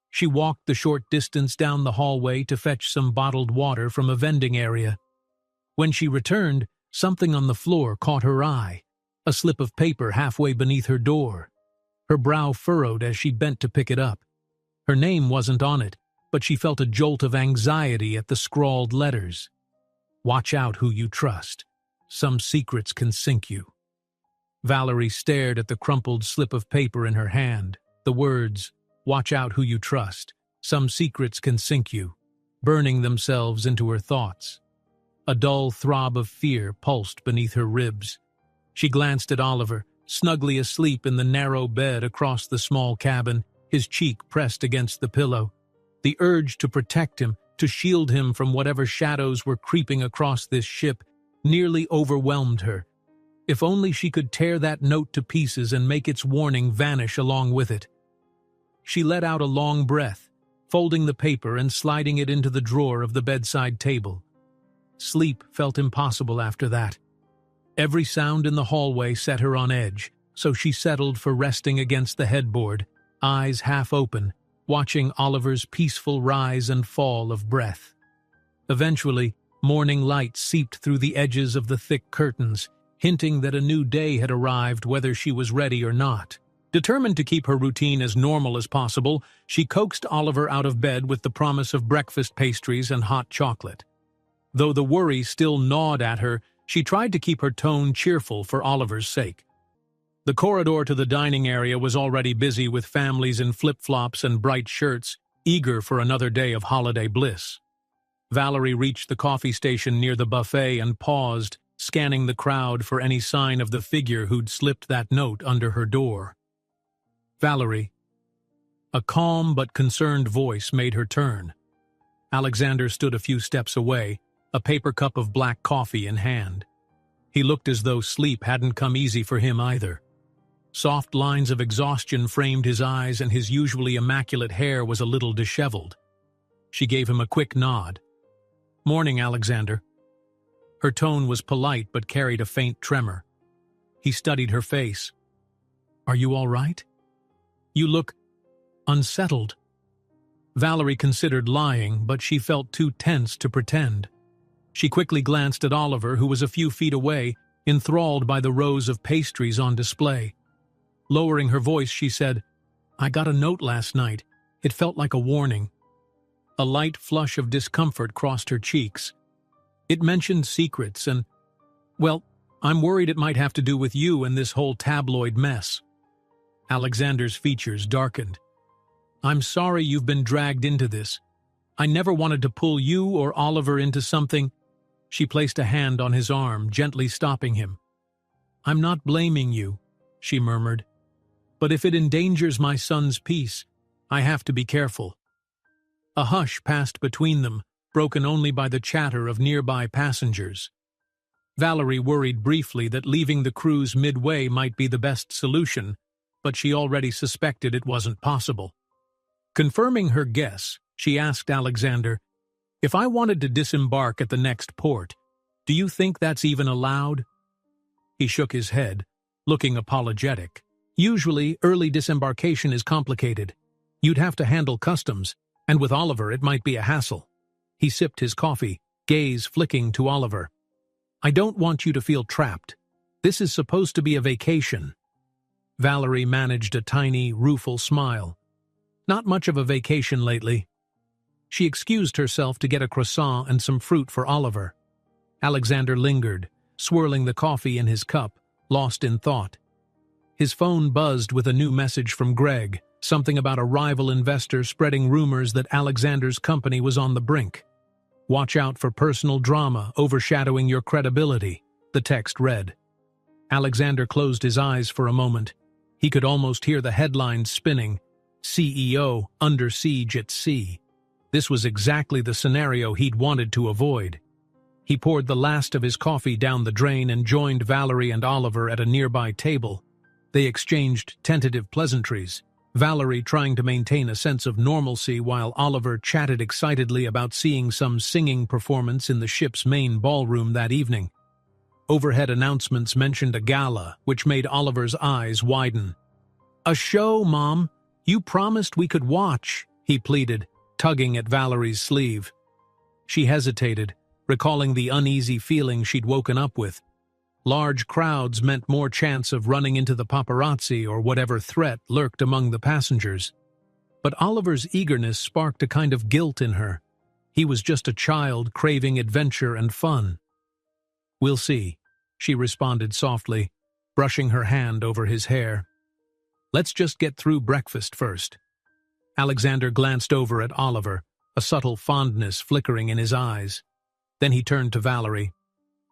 She walked the short distance down the hallway to fetch some bottled water from a vending area. When she returned, something on the floor caught her eye, a slip of paper halfway beneath her door. Her brow furrowed as she bent to pick it up. Her name wasn't on it, but she felt a jolt of anxiety at the scrawled letters. "Watch out who you trust. Some secrets can sink you." Valerie stared at the crumpled slip of paper in her hand. The words, "Watch out who you trust. Some secrets can sink you," burning themselves into her thoughts. A dull throb of fear pulsed beneath her ribs. She glanced at Oliver, snugly asleep in the narrow bed across the small cabin, his cheek pressed against the pillow. The urge to protect him, to shield him from whatever shadows were creeping across this ship, nearly overwhelmed her. If only she could tear that note to pieces and make its warning vanish along with it. She let out a long breath, folding the paper and sliding it into the drawer of the bedside table. Sleep felt impossible after that. Every sound in the hallway set her on edge, so she settled for resting against the headboard, eyes half open, watching Oliver's peaceful rise and fall of breath. Eventually, morning light seeped through the edges of the thick curtains, hinting that a new day had arrived whether she was ready or not. Determined to keep her routine as normal as possible, she coaxed Oliver out of bed with the promise of breakfast pastries and hot chocolate. Though the worry still gnawed at her, she tried to keep her tone cheerful for Oliver's sake. The corridor to the dining area was already busy with families in flip-flops and bright shirts, eager for another day of holiday bliss. Valerie reached the coffee station near the buffet and paused, scanning the crowd for any sign of the figure who'd slipped that note under her door. Valerie. A calm but concerned voice made her turn. Alexander stood a few steps away, a paper cup of black coffee in hand. He looked as though sleep hadn't come easy for him either. Soft lines of exhaustion framed his eyes, and his usually immaculate hair was a little disheveled. She gave him a quick nod. "Morning, Alexander." Her tone was polite but carried a faint tremor. He studied her face. "Are you all right? You look unsettled." Valerie considered lying, but she felt too tense to pretend. She quickly glanced at Oliver, who was a few feet away, enthralled by the rows of pastries on display. Lowering her voice, she said, "I got a note last night. It felt like a warning." A light flush of discomfort crossed her cheeks. It mentioned secrets and, well, I'm worried it might have to do with you and this whole tabloid mess. Alexander's features darkened. "I'm sorry you've been dragged into this. I never wanted to pull you or Oliver into something." She placed a hand on his arm, gently stopping him. "I'm not blaming you," she murmured. "But if it endangers my son's peace, I have to be careful." A hush passed between them, broken only by the chatter of nearby passengers. Valerie worried briefly that leaving the cruise midway might be the best solution, but she already suspected it wasn't possible. Confirming her guess, she asked Alexander, "If I wanted to disembark at the next port, do you think that's even allowed?" He shook his head, looking apologetic. "Usually, early disembarkation is complicated. You'd have to handle customs, and with Oliver it might be a hassle." He sipped his coffee, gaze flicking to Oliver. "I don't want you to feel trapped. This is supposed to be a vacation." Valerie managed a tiny, rueful smile. "Not much of a vacation lately." She excused herself to get a croissant and some fruit for Oliver. Alexander lingered, swirling the coffee in his cup, lost in thought. His phone buzzed with a new message from Greg, something about a rival investor spreading rumors that Alexander's company was on the brink. "Watch out for personal drama overshadowing your credibility," the text read. Alexander closed his eyes for a moment. He could almost hear the headlines spinning. CEO under siege at sea. This was exactly the scenario he'd wanted to avoid. He poured the last of his coffee down the drain and joined Valerie and Oliver at a nearby table. They exchanged tentative pleasantries, Valerie trying to maintain a sense of normalcy while Oliver chatted excitedly about seeing some singing performance in the ship's main ballroom that evening. Overhead announcements mentioned a gala, which made Oliver's eyes widen. "A show, Mom! You promised we could watch," he pleaded, tugging at Valerie's sleeve. She hesitated, recalling the uneasy feeling she'd woken up with. Large crowds meant more chance of running into the paparazzi or whatever threat lurked among the passengers. But Oliver's eagerness sparked a kind of guilt in her. He was just a child craving adventure and fun. "We'll see," she responded softly, brushing her hand over his hair. "Let's just get through breakfast first." Alexander glanced over at Oliver, a subtle fondness flickering in his eyes. Then he turned to Valerie.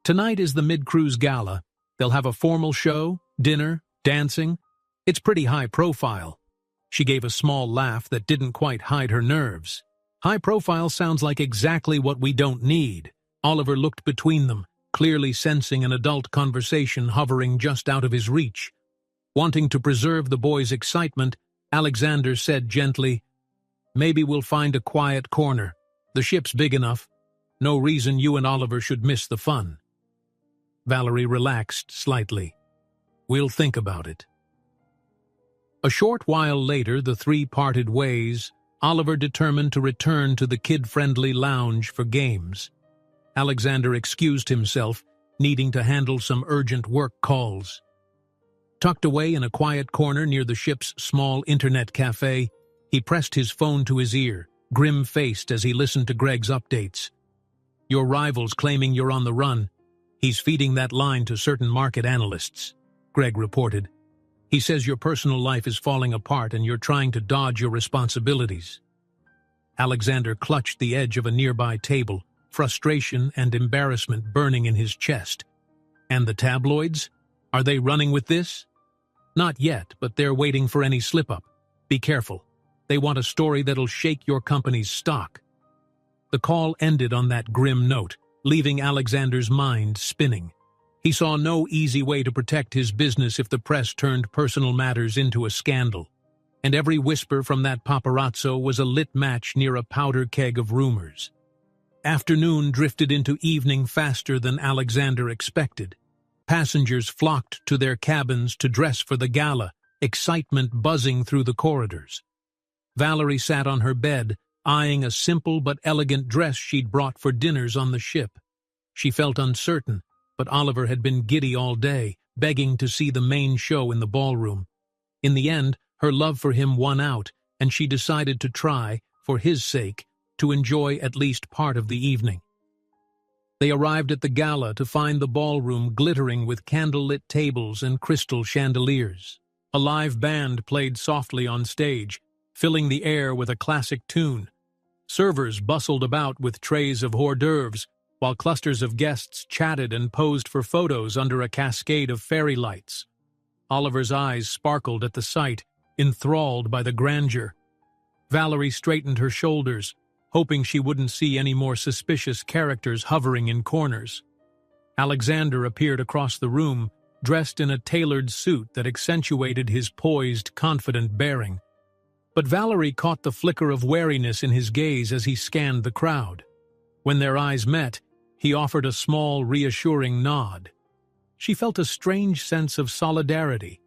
"Tonight is the mid-cruise gala. They'll have a formal show, dinner, dancing. It's pretty high profile." She gave a small laugh that didn't quite hide her nerves. "High profile sounds like exactly what we don't need." Oliver looked between them, clearly sensing an adult conversation hovering just out of his reach. Wanting to preserve the boy's excitement, Alexander said gently, "Maybe we'll find a quiet corner. The ship's big enough. No reason you and Oliver should miss the fun." Valerie relaxed slightly. "We'll think about it." A short while later, the three parted ways, Oliver determined to return to the kid-friendly lounge for games. Alexander excused himself, needing to handle some urgent work calls. Tucked away in a quiet corner near the ship's small internet cafe, he pressed his phone to his ear, grim-faced as he listened to Greg's updates. "Your rival's claiming you're on the run. He's feeding that line to certain market analysts," Greg reported. "He says your personal life is falling apart and you're trying to dodge your responsibilities." Alexander clutched the edge of a nearby table, frustration and embarrassment burning in his chest. "And the tabloids? Are they running with this?" "Not yet, but they're waiting for any slip-up. Be careful. They want a story that'll shake your company's stock." The call ended on that grim note, leaving Alexander's mind spinning. He saw no easy way to protect his business if the press turned personal matters into a scandal. And every whisper from that paparazzo was a lit match near a powder keg of rumors. Afternoon drifted into evening faster than Alexander expected. Passengers flocked to their cabins to dress for the gala, excitement buzzing through the corridors. Valerie sat on her bed, eyeing a simple but elegant dress she'd brought for dinners on the ship. She felt uncertain, but Oliver had been giddy all day, begging to see the main show in the ballroom. In the end, her love for him won out, and she decided to try, for his sake, to enjoy at least part of the evening. They arrived at the gala to find the ballroom glittering with candlelit tables and crystal chandeliers. A live band played softly on stage, filling the air with a classic tune. Servers bustled about with trays of hors d'oeuvres, while clusters of guests chatted and posed for photos under a cascade of fairy lights. Oliver's eyes sparkled at the sight, enthralled by the grandeur. Valerie straightened her shoulders, hoping she wouldn't see any more suspicious characters hovering in corners. Alexander appeared across the room, dressed in a tailored suit that accentuated his poised, confident bearing. But Valerie caught the flicker of wariness in his gaze as he scanned the crowd. When their eyes met, he offered a small, reassuring nod. She felt a strange sense of solidarity,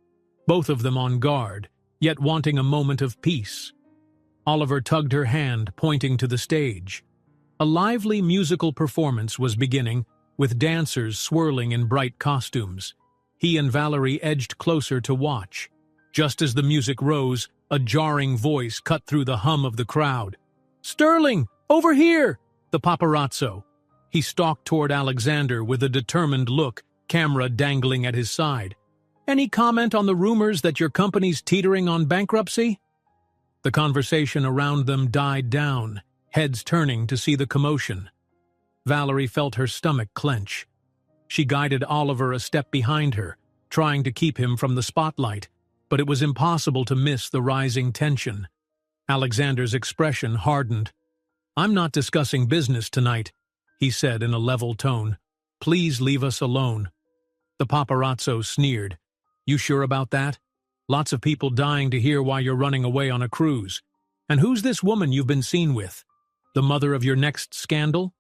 both of them on guard, yet wanting a moment of peace. Oliver tugged her hand, pointing to the stage. A lively musical performance was beginning, with dancers swirling in bright costumes. He and Valerie edged closer to watch. Just as the music rose, a jarring voice cut through the hum of the crowd. "Sterling, over here!" The paparazzo. He stalked toward Alexander with a determined look, camera dangling at his side. "Any comment on the rumors that your company's teetering on bankruptcy?" The conversation around them died down, heads turning to see the commotion. Valerie felt her stomach clench. She guided Oliver a step behind her, trying to keep him from the spotlight, but it was impossible to miss the rising tension. Alexander's expression hardened. "I'm not discussing business tonight," he said in a level tone. "Please leave us alone." The paparazzo sneered. "You sure about that? Lots of people dying to hear why you're running away on a cruise. And who's this woman you've been seen with? The mother of your next scandal?"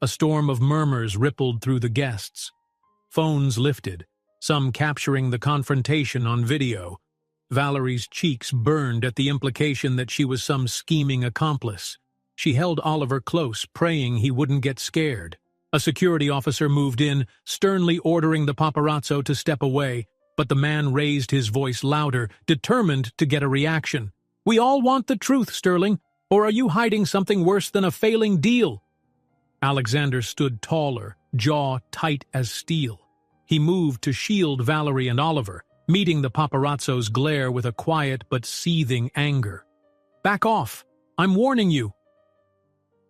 A storm of murmurs rippled through the guests. Phones lifted, some capturing the confrontation on video. Valerie's cheeks burned at the implication that she was some scheming accomplice. She held Oliver close, praying he wouldn't get scared. A security officer moved in, sternly ordering the paparazzo to step away, but the man raised his voice louder, determined to get a reaction. "We all want the truth, Sterling, or are you hiding something worse than a failing deal?" Alexander stood taller, jaw tight as steel. He moved to shield Valerie and Oliver, meeting the paparazzo's glare with a quiet but seething anger. "Back off! I'm warning you!"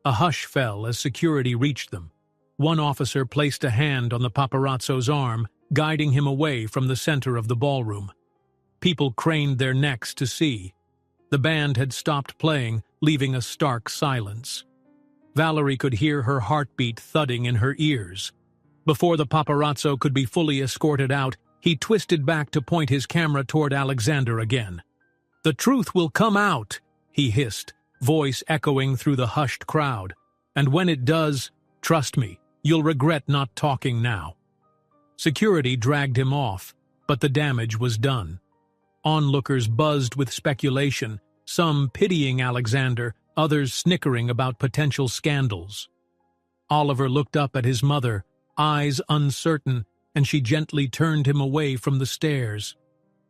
A hush fell as security reached them. One officer placed a hand on the paparazzo's arm, guiding him away from the center of the ballroom. People craned their necks to see. The band had stopped playing, leaving a stark silence. Valerie could hear her heartbeat thudding in her ears. Before the paparazzo could be fully escorted out, he twisted back to point his camera toward Alexander again. "The truth will come out," he hissed, voice echoing through the hushed crowd. "And when it does, trust me, you'll regret not talking now." Security dragged him off, but the damage was done. Onlookers buzzed with speculation, some pitying Alexander, others snickering about potential scandals. Oliver looked up at his mother, eyes uncertain, and she gently turned him away from the stairs.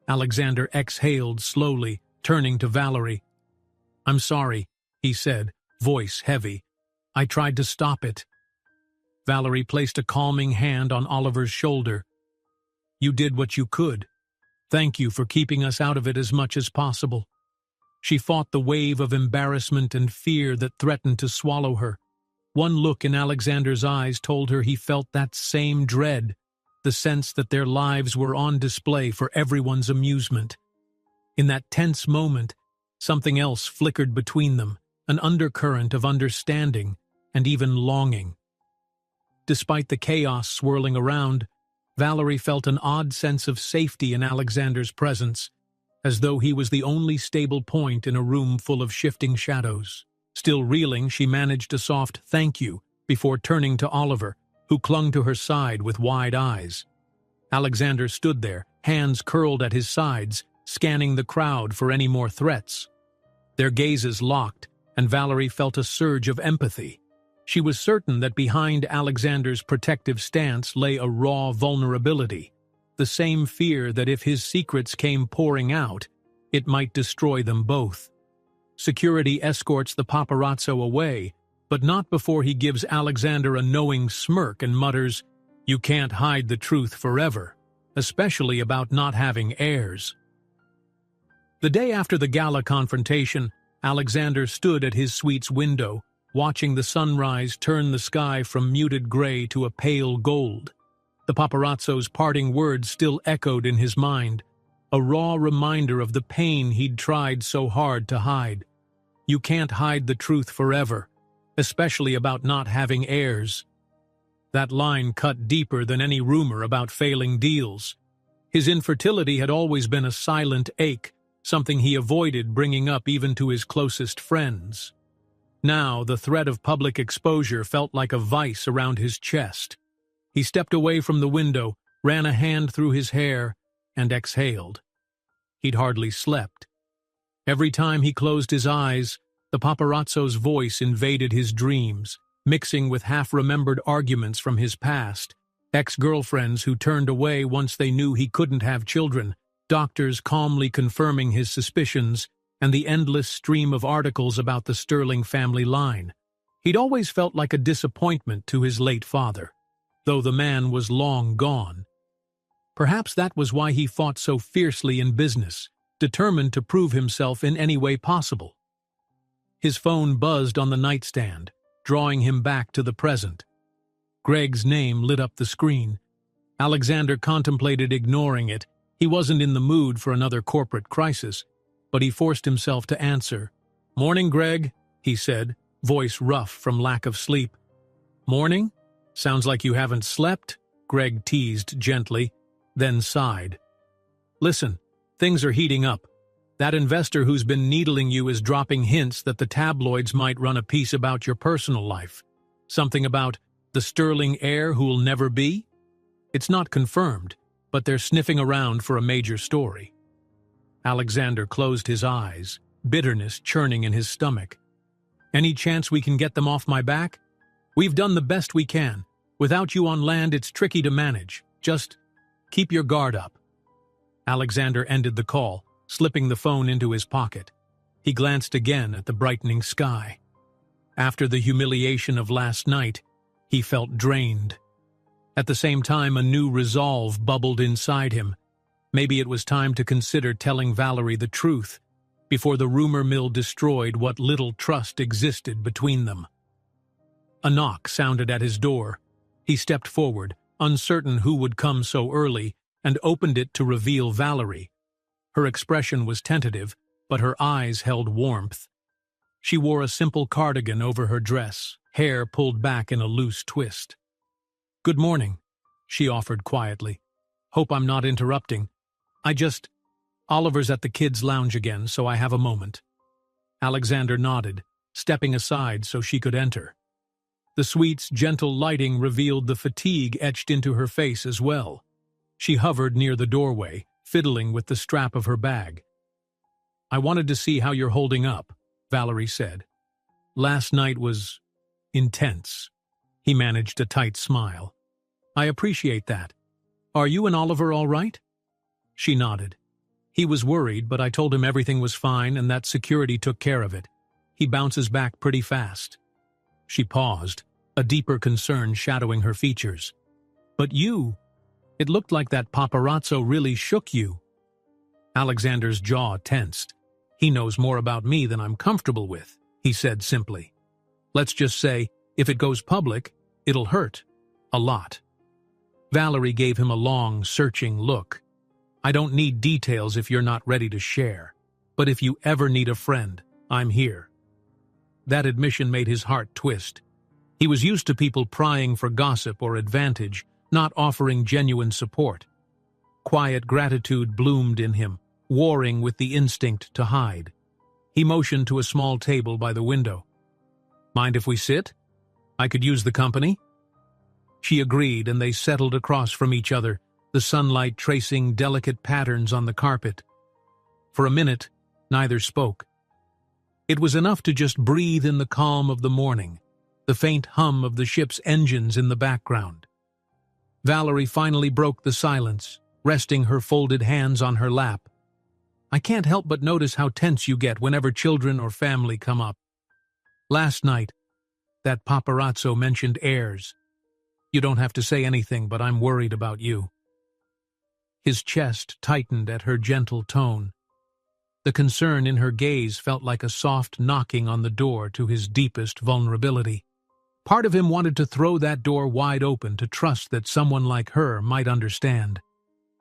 Alexander exhaled slowly, turning to Valerie. "I'm sorry," he said, voice heavy. "I tried to stop it." Valerie placed a calming hand on Oliver's shoulder. "You did what you could. Thank you for keeping us out of it as much as possible." She fought the wave of embarrassment and fear that threatened to swallow her. One look in Alexander's eyes told her he felt that same dread, the sense that their lives were on display for everyone's amusement. In that tense moment, something else flickered between them, an undercurrent of understanding and even longing. Despite the chaos swirling around, Valerie felt an odd sense of safety in Alexander's presence, as though he was the only stable point in a room full of shifting shadows. Still reeling, she managed a soft "thank you" before turning to Oliver, who clung to her side with wide eyes. Alexander stood there, hands curled at his sides, scanning the crowd for any more threats. Their gazes locked, and Valerie felt a surge of empathy. She was certain that behind Alexander's protective stance lay a raw vulnerability, the same fear that if his secrets came pouring out, it might destroy them both. Security escorts the paparazzo away, but not before he gives Alexander a knowing smirk and mutters, "You can't hide the truth forever, especially about not having heirs." The day after the gala confrontation, Alexander stood at his suite's window, watching the sunrise turn the sky from muted gray to a pale gold. The paparazzo's parting words still echoed in his mind, a raw reminder of the pain he'd tried so hard to hide. You can't hide the truth forever, especially about not having heirs. That line cut deeper than any rumor about failing deals. His infertility had always been a silent ache, something he avoided bringing up even to his closest friends. Now, the threat of public exposure felt like a vice around his chest. He stepped away from the window, ran a hand through his hair, and exhaled. He'd hardly slept. Every time he closed his eyes, the paparazzo's voice invaded his dreams, mixing with half-remembered arguments from his past, ex-girlfriends who turned away once they knew he couldn't have children, doctors calmly confirming his suspicions, and the endless stream of articles about the Sterling family line. He'd always felt like a disappointment to his late father, though the man was long gone. Perhaps that was why he fought so fiercely in business, determined to prove himself in any way possible. His phone buzzed on the nightstand, drawing him back to the present. Greg's name lit up the screen. Alexander contemplated ignoring it. He wasn't in the mood for another corporate crisis, but he forced himself to answer. "Morning, Greg," he said, voice rough from lack of sleep. "Morning? Sounds like you haven't slept," Greg teased gently, then sighed. "Listen, things are heating up. That investor who's been needling you is dropping hints that the tabloids might run a piece about your personal life. Something about the Sterling heir who'll never be? It's not confirmed, but they're sniffing around for a major story." Alexander closed his eyes, bitterness churning in his stomach. "Any chance we can get them off my back? We've done the best we can. Without you on land, it's tricky to manage. Just keep your guard up." Alexander ended the call, slipping the phone into his pocket. He glanced again at the brightening sky. After the humiliation of last night, he felt drained. At the same time, a new resolve bubbled inside him. Maybe it was time to consider telling Valerie the truth, before the rumor mill destroyed what little trust existed between them. A knock sounded at his door. He stepped forward, uncertain who would come so early, and opened it to reveal Valerie. Her expression was tentative, but her eyes held warmth. She wore a simple cardigan over her dress, hair pulled back in a loose twist. "Good morning," she offered quietly. "Hope I'm not interrupting. Oliver's at the kids' lounge again, so I have a moment." Alexander nodded, stepping aside so she could enter. The suite's gentle lighting revealed the fatigue etched into her face as well. She hovered near the doorway, fiddling with the strap of her bag. I wanted to see how you're holding up, Valerie said. Last night was intense. He managed a tight smile. I appreciate that. Are you and Oliver all right? She nodded. He was worried, but I told him everything was fine and that security took care of it. He bounces back pretty fast. She paused, a deeper concern shadowing her features. But you, it looked like that paparazzo really shook you. Alexander's jaw tensed. He knows more about me than I'm comfortable with, he said simply. Let's just say, if it goes public, it'll hurt. A lot. Valerie gave him a long, searching look. I don't need details if you're not ready to share. But if you ever need a friend, I'm here. That admission made his heart twist. He was used to people prying for gossip or advantage, not offering genuine support. Quiet gratitude bloomed in him, warring with the instinct to hide. He motioned to a small table by the window. Mind if we sit? I could use the company. She agreed, and they settled across from each other, the sunlight tracing delicate patterns on the carpet. For a minute, neither spoke. It was enough to just breathe in the calm of the morning, the faint hum of the ship's engines in the background. Valerie finally broke the silence, resting her folded hands on her lap. I can't help but notice how tense you get whenever children or family come up. Last night, that paparazzo mentioned heirs. You don't have to say anything, but I'm worried about you. His chest tightened at her gentle tone. The concern in her gaze felt like a soft knocking on the door to his deepest vulnerability. Part of him wanted to throw that door wide open to trust that someone like her might understand.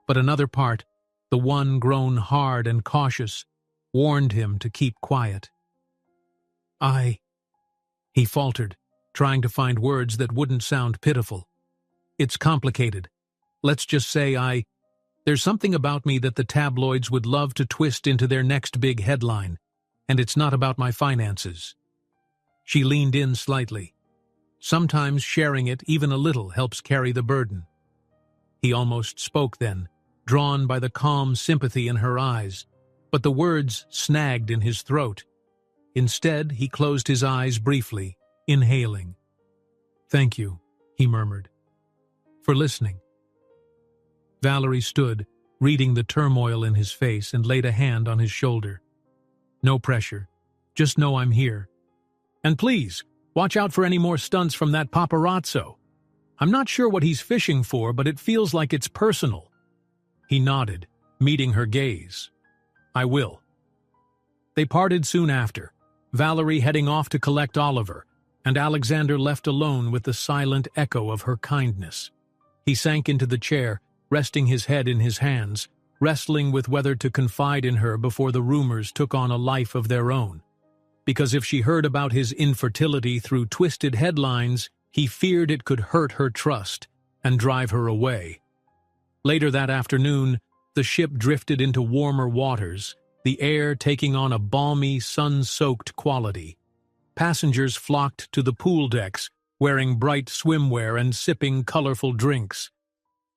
But another part, the one grown hard and cautious, warned him to keep quiet. He faltered, trying to find words that wouldn't sound pitiful. It's complicated. Let's just say there's something about me that the tabloids would love to twist into their next big headline, and it's not about my finances. She leaned in slightly. Sometimes sharing it even a little helps carry the burden. He almost spoke then, drawn by the calm sympathy in her eyes, but the words snagged in his throat. Instead, he closed his eyes briefly, inhaling. Thank you, he murmured, for listening. Valerie stood, reading the turmoil in his face, and laid a hand on his shoulder. No pressure. Just know I'm here. And please, watch out for any more stunts from that paparazzo. I'm not sure what he's fishing for, but it feels like it's personal. He nodded, meeting her gaze. I will. They parted soon after, Valerie heading off to collect Oliver, and Alexander left alone with the silent echo of her kindness. He sank into the chair, resting his head in his hands, wrestling with whether to confide in her before the rumors took on a life of their own. Because if she heard about his infertility through twisted headlines, he feared it could hurt her trust and drive her away. Later that afternoon, the ship drifted into warmer waters, the air taking on a balmy, sun-soaked quality. Passengers flocked to the pool decks, wearing bright swimwear and sipping colorful drinks.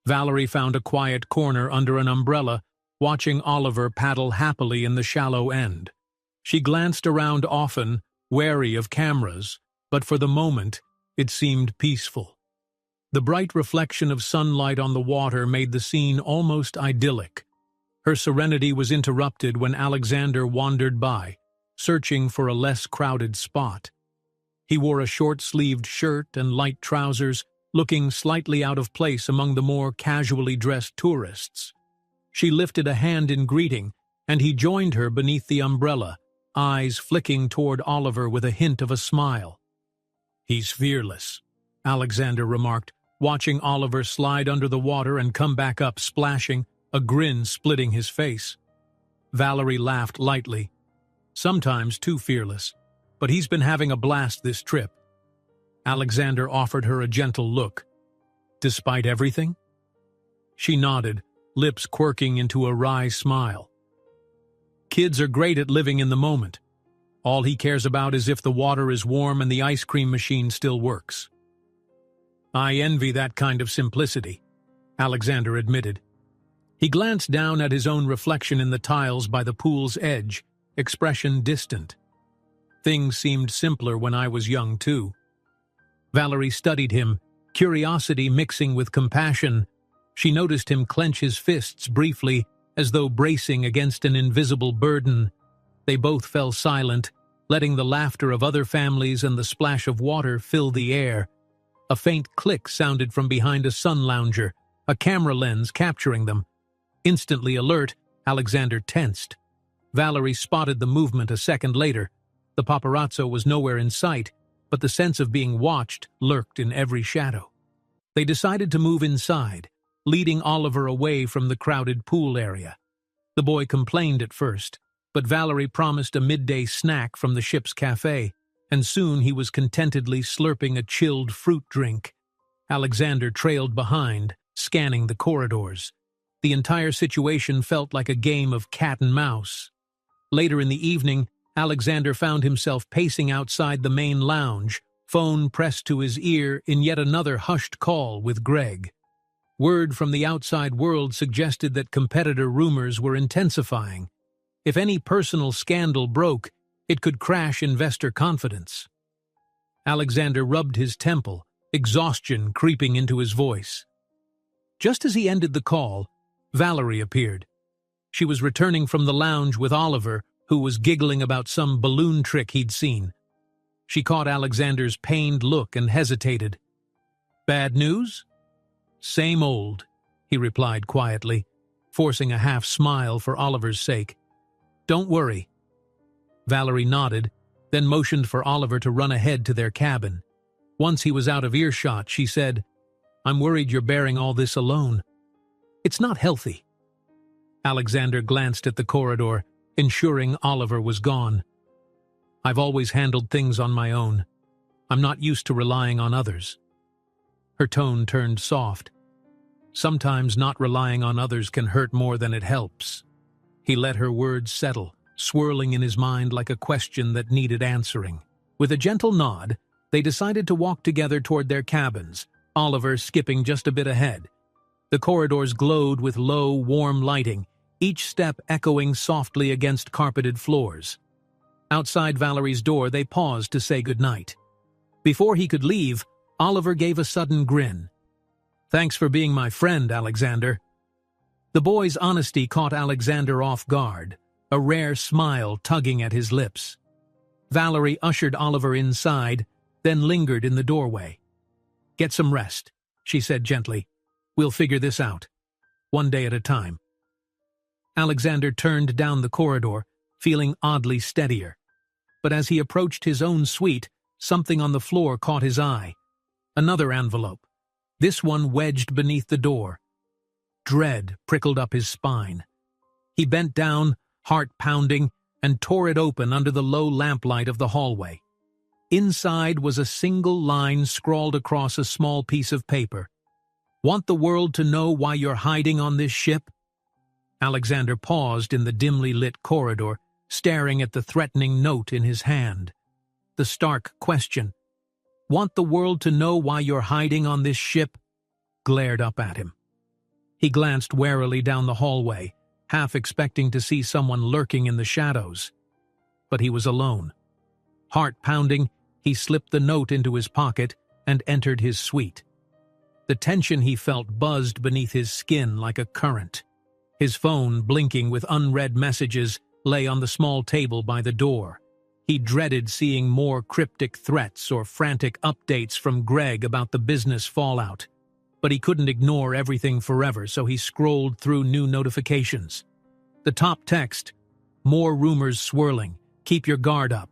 Valerie found a quiet corner under an umbrella, watching Oliver paddle happily in the shallow end. She glanced around often, wary of cameras, but for the moment, it seemed peaceful. The bright reflection of sunlight on the water made the scene almost idyllic. Her serenity was interrupted when Alexander wandered by, searching for a less crowded spot. He wore a short-sleeved shirt and light trousers, looking slightly out of place among the more casually dressed tourists. She lifted a hand in greeting, and he joined her beneath the umbrella, eyes flicking toward Oliver with a hint of a smile. He's fearless, Alexander remarked, watching Oliver slide under the water and come back up splashing, a grin splitting his face. Valerie laughed lightly. Sometimes too fearless, but he's been having a blast this trip. Alexander offered her a gentle look. Despite everything? She nodded, lips quirking into a wry smile. Kids are great at living in the moment. All he cares about is if the water is warm and the ice cream machine still works. I envy that kind of simplicity, Alexander admitted. He glanced down at his own reflection in the tiles by the pool's edge, expression distant. Things seemed simpler when I was young, too. Valerie studied him, curiosity mixing with compassion. She noticed him clench his fists briefly, as though bracing against an invisible burden. They both fell silent, letting the laughter of other families and the splash of water fill the air. A faint click sounded from behind a sun lounger, a camera lens capturing them. Instantly alert, Alexander tensed. Valerie spotted the movement a second later. The paparazzo was nowhere in sight, but the sense of being watched lurked in every shadow. They decided to move inside, leading Oliver away from the crowded pool area. The boy complained at first, but Valerie promised a midday snack from the ship's cafe, and soon he was contentedly slurping a chilled fruit drink. Alexander trailed behind, scanning the corridors. The entire situation felt like a game of cat and mouse. Later in the evening, Alexander found himself pacing outside the main lounge, phone pressed to his ear in yet another hushed call with Greg. Word from the outside world suggested that competitor rumors were intensifying. If any personal scandal broke, it could crash investor confidence. Alexander rubbed his temple, exhaustion creeping into his voice. Just as he ended the call, Valerie appeared. She was returning from the lounge with Oliver, who was giggling about some balloon trick he'd seen. She caught Alexander's pained look and hesitated. "Bad news?" "Same old," he replied quietly, forcing a half-smile for Oliver's sake. "Don't worry." Valerie nodded, then motioned for Oliver to run ahead to their cabin. Once he was out of earshot, she said, "I'm worried you're bearing all this alone. It's not healthy." Alexander glanced at the corridor, ensuring Oliver was gone. "I've always handled things on my own. I'm not used to relying on others." Her tone turned soft. "Sometimes not relying on others can hurt more than it helps." He let her words settle, swirling in his mind like a question that needed answering. With a gentle nod, they decided to walk together toward their cabins, Oliver skipping just a bit ahead. The corridors glowed with low, warm lighting, each step echoing softly against carpeted floors. Outside Valerie's door, they paused to say goodnight. Before he could leave, Oliver gave a sudden grin. "Thanks for being my friend, Alexander." The boy's honesty caught Alexander off guard, a rare smile tugging at his lips. Valerie ushered Oliver inside, then lingered in the doorway. "Get some rest," she said gently. "We'll figure this out, one day at a time." Alexander turned down the corridor, feeling oddly steadier. But as he approached his own suite, something on the floor caught his eye. Another envelope, this one wedged beneath the door. Dread prickled up his spine. He bent down, heart pounding, and tore it open under the low lamplight of the hallway. Inside was a single line scrawled across a small piece of paper. "Want the world to know why you're hiding on this ship?" Alexander paused in the dimly lit corridor, staring at the threatening note in his hand. The stark question, "Want the world to know why you're hiding on this ship?" glared up at him. He glanced warily down the hallway, half expecting to see someone lurking in the shadows. But he was alone. Heart pounding, he slipped the note into his pocket and entered his suite. The tension he felt buzzed beneath his skin like a current. His phone, blinking with unread messages, lay on the small table by the door. He dreaded seeing more cryptic threats or frantic updates from Greg about the business fallout. But he couldn't ignore everything forever, so he scrolled through new notifications. The top text, "More rumors swirling. Keep your guard up."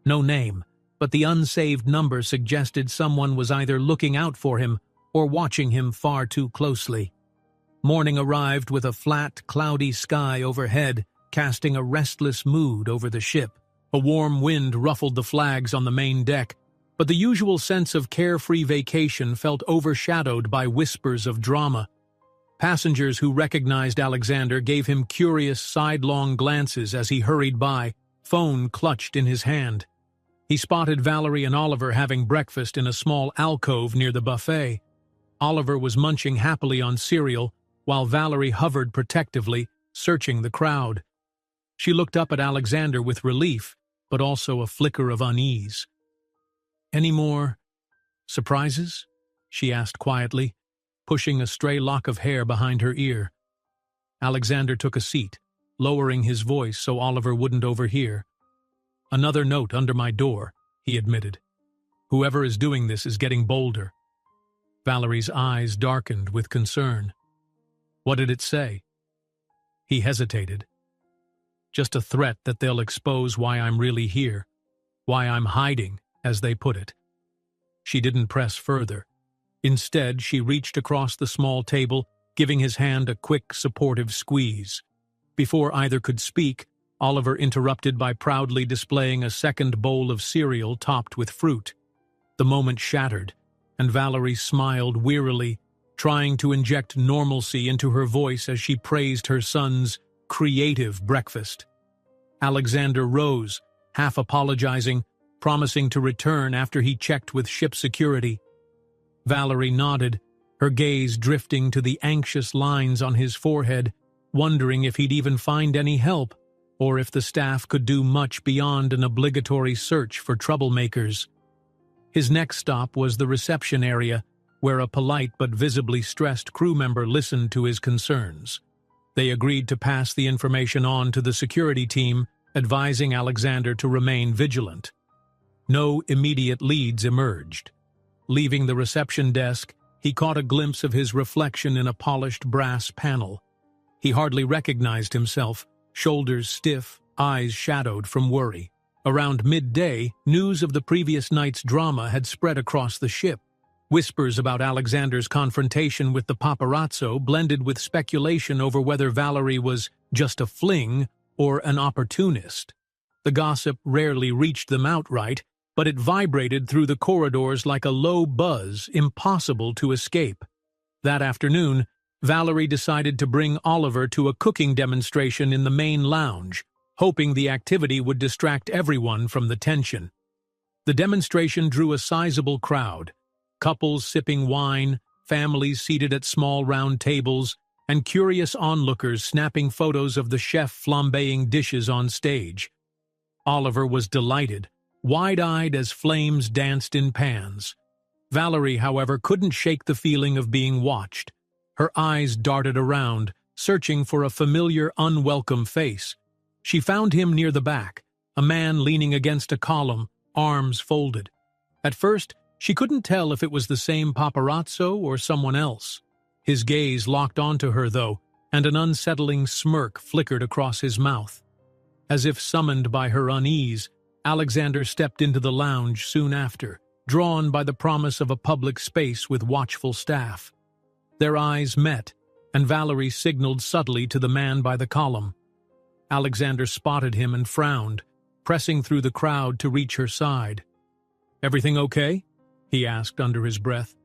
No name, but the unsaved number suggested someone was either looking out for him or watching him far too closely. Morning arrived with a flat, cloudy sky overhead, casting a restless mood over the ship. A warm wind ruffled the flags on the main deck, but the usual sense of carefree vacation felt overshadowed by whispers of drama. Passengers who recognized Alexander gave him curious, sidelong glances as he hurried by, phone clutched in his hand. He spotted Valerie and Oliver having breakfast in a small alcove near the buffet. Oliver was munching happily on cereal, while Valerie hovered protectively, searching the crowd. She looked up at Alexander with relief, but also a flicker of unease. "Any more surprises?" she asked quietly, pushing a stray lock of hair behind her ear. Alexander took a seat, lowering his voice so Oliver wouldn't overhear. "Another note under my door," he admitted. "Whoever is doing this is getting bolder." Valerie's eyes darkened with concern. "What did it say?" He hesitated. "Just a threat that they'll expose why I'm really here, why I'm hiding, as they put it." She didn't press further. Instead, she reached across the small table, giving his hand a quick, supportive squeeze. Before either could speak, Oliver interrupted by proudly displaying a second bowl of cereal topped with fruit. The moment shattered, and Valerie smiled wearily, trying to inject normalcy into her voice as she praised her son's creative breakfast. Alexander rose, half apologizing, promising to return after he checked with ship security. Valerie nodded, her gaze drifting to the anxious lines on his forehead, wondering if he'd even find any help, or if the staff could do much beyond an obligatory search for troublemakers. His next stop was the reception area, where a polite but visibly stressed crew member listened to his concerns. They agreed to pass the information on to the security team, advising Alexander to remain vigilant. No immediate leads emerged. Leaving the reception desk, he caught a glimpse of his reflection in a polished brass panel. He hardly recognized himself, shoulders stiff, eyes shadowed from worry. Around midday, news of the previous night's drama had spread across the ship. Whispers about Alexander's confrontation with the paparazzo blended with speculation over whether Valerie was just a fling or an opportunist. The gossip rarely reached them outright, but it vibrated through the corridors like a low buzz impossible to escape. That afternoon, Valerie decided to bring Oliver to a cooking demonstration in the main lounge, hoping the activity would distract everyone from the tension. The demonstration drew a sizable crowd, couples sipping wine, families seated at small round tables, and curious onlookers snapping photos of the chef flambeing dishes on stage. Oliver was delighted, wide-eyed as flames danced in pans. Valerie, however, couldn't shake the feeling of being watched. Her eyes darted around, searching for a familiar, unwelcome face. She found him near the back, a man leaning against a column, arms folded. At first, she couldn't tell if it was the same paparazzo or someone else. His gaze locked onto her, though, and an unsettling smirk flickered across his mouth. As if summoned by her unease, Alexander stepped into the lounge soon after, drawn by the promise of a public space with watchful staff. Their eyes met, and Valerie signaled subtly to the man by the column. Alexander spotted him and frowned, pressing through the crowd to reach her side. "Everything okay?" he asked under his breath.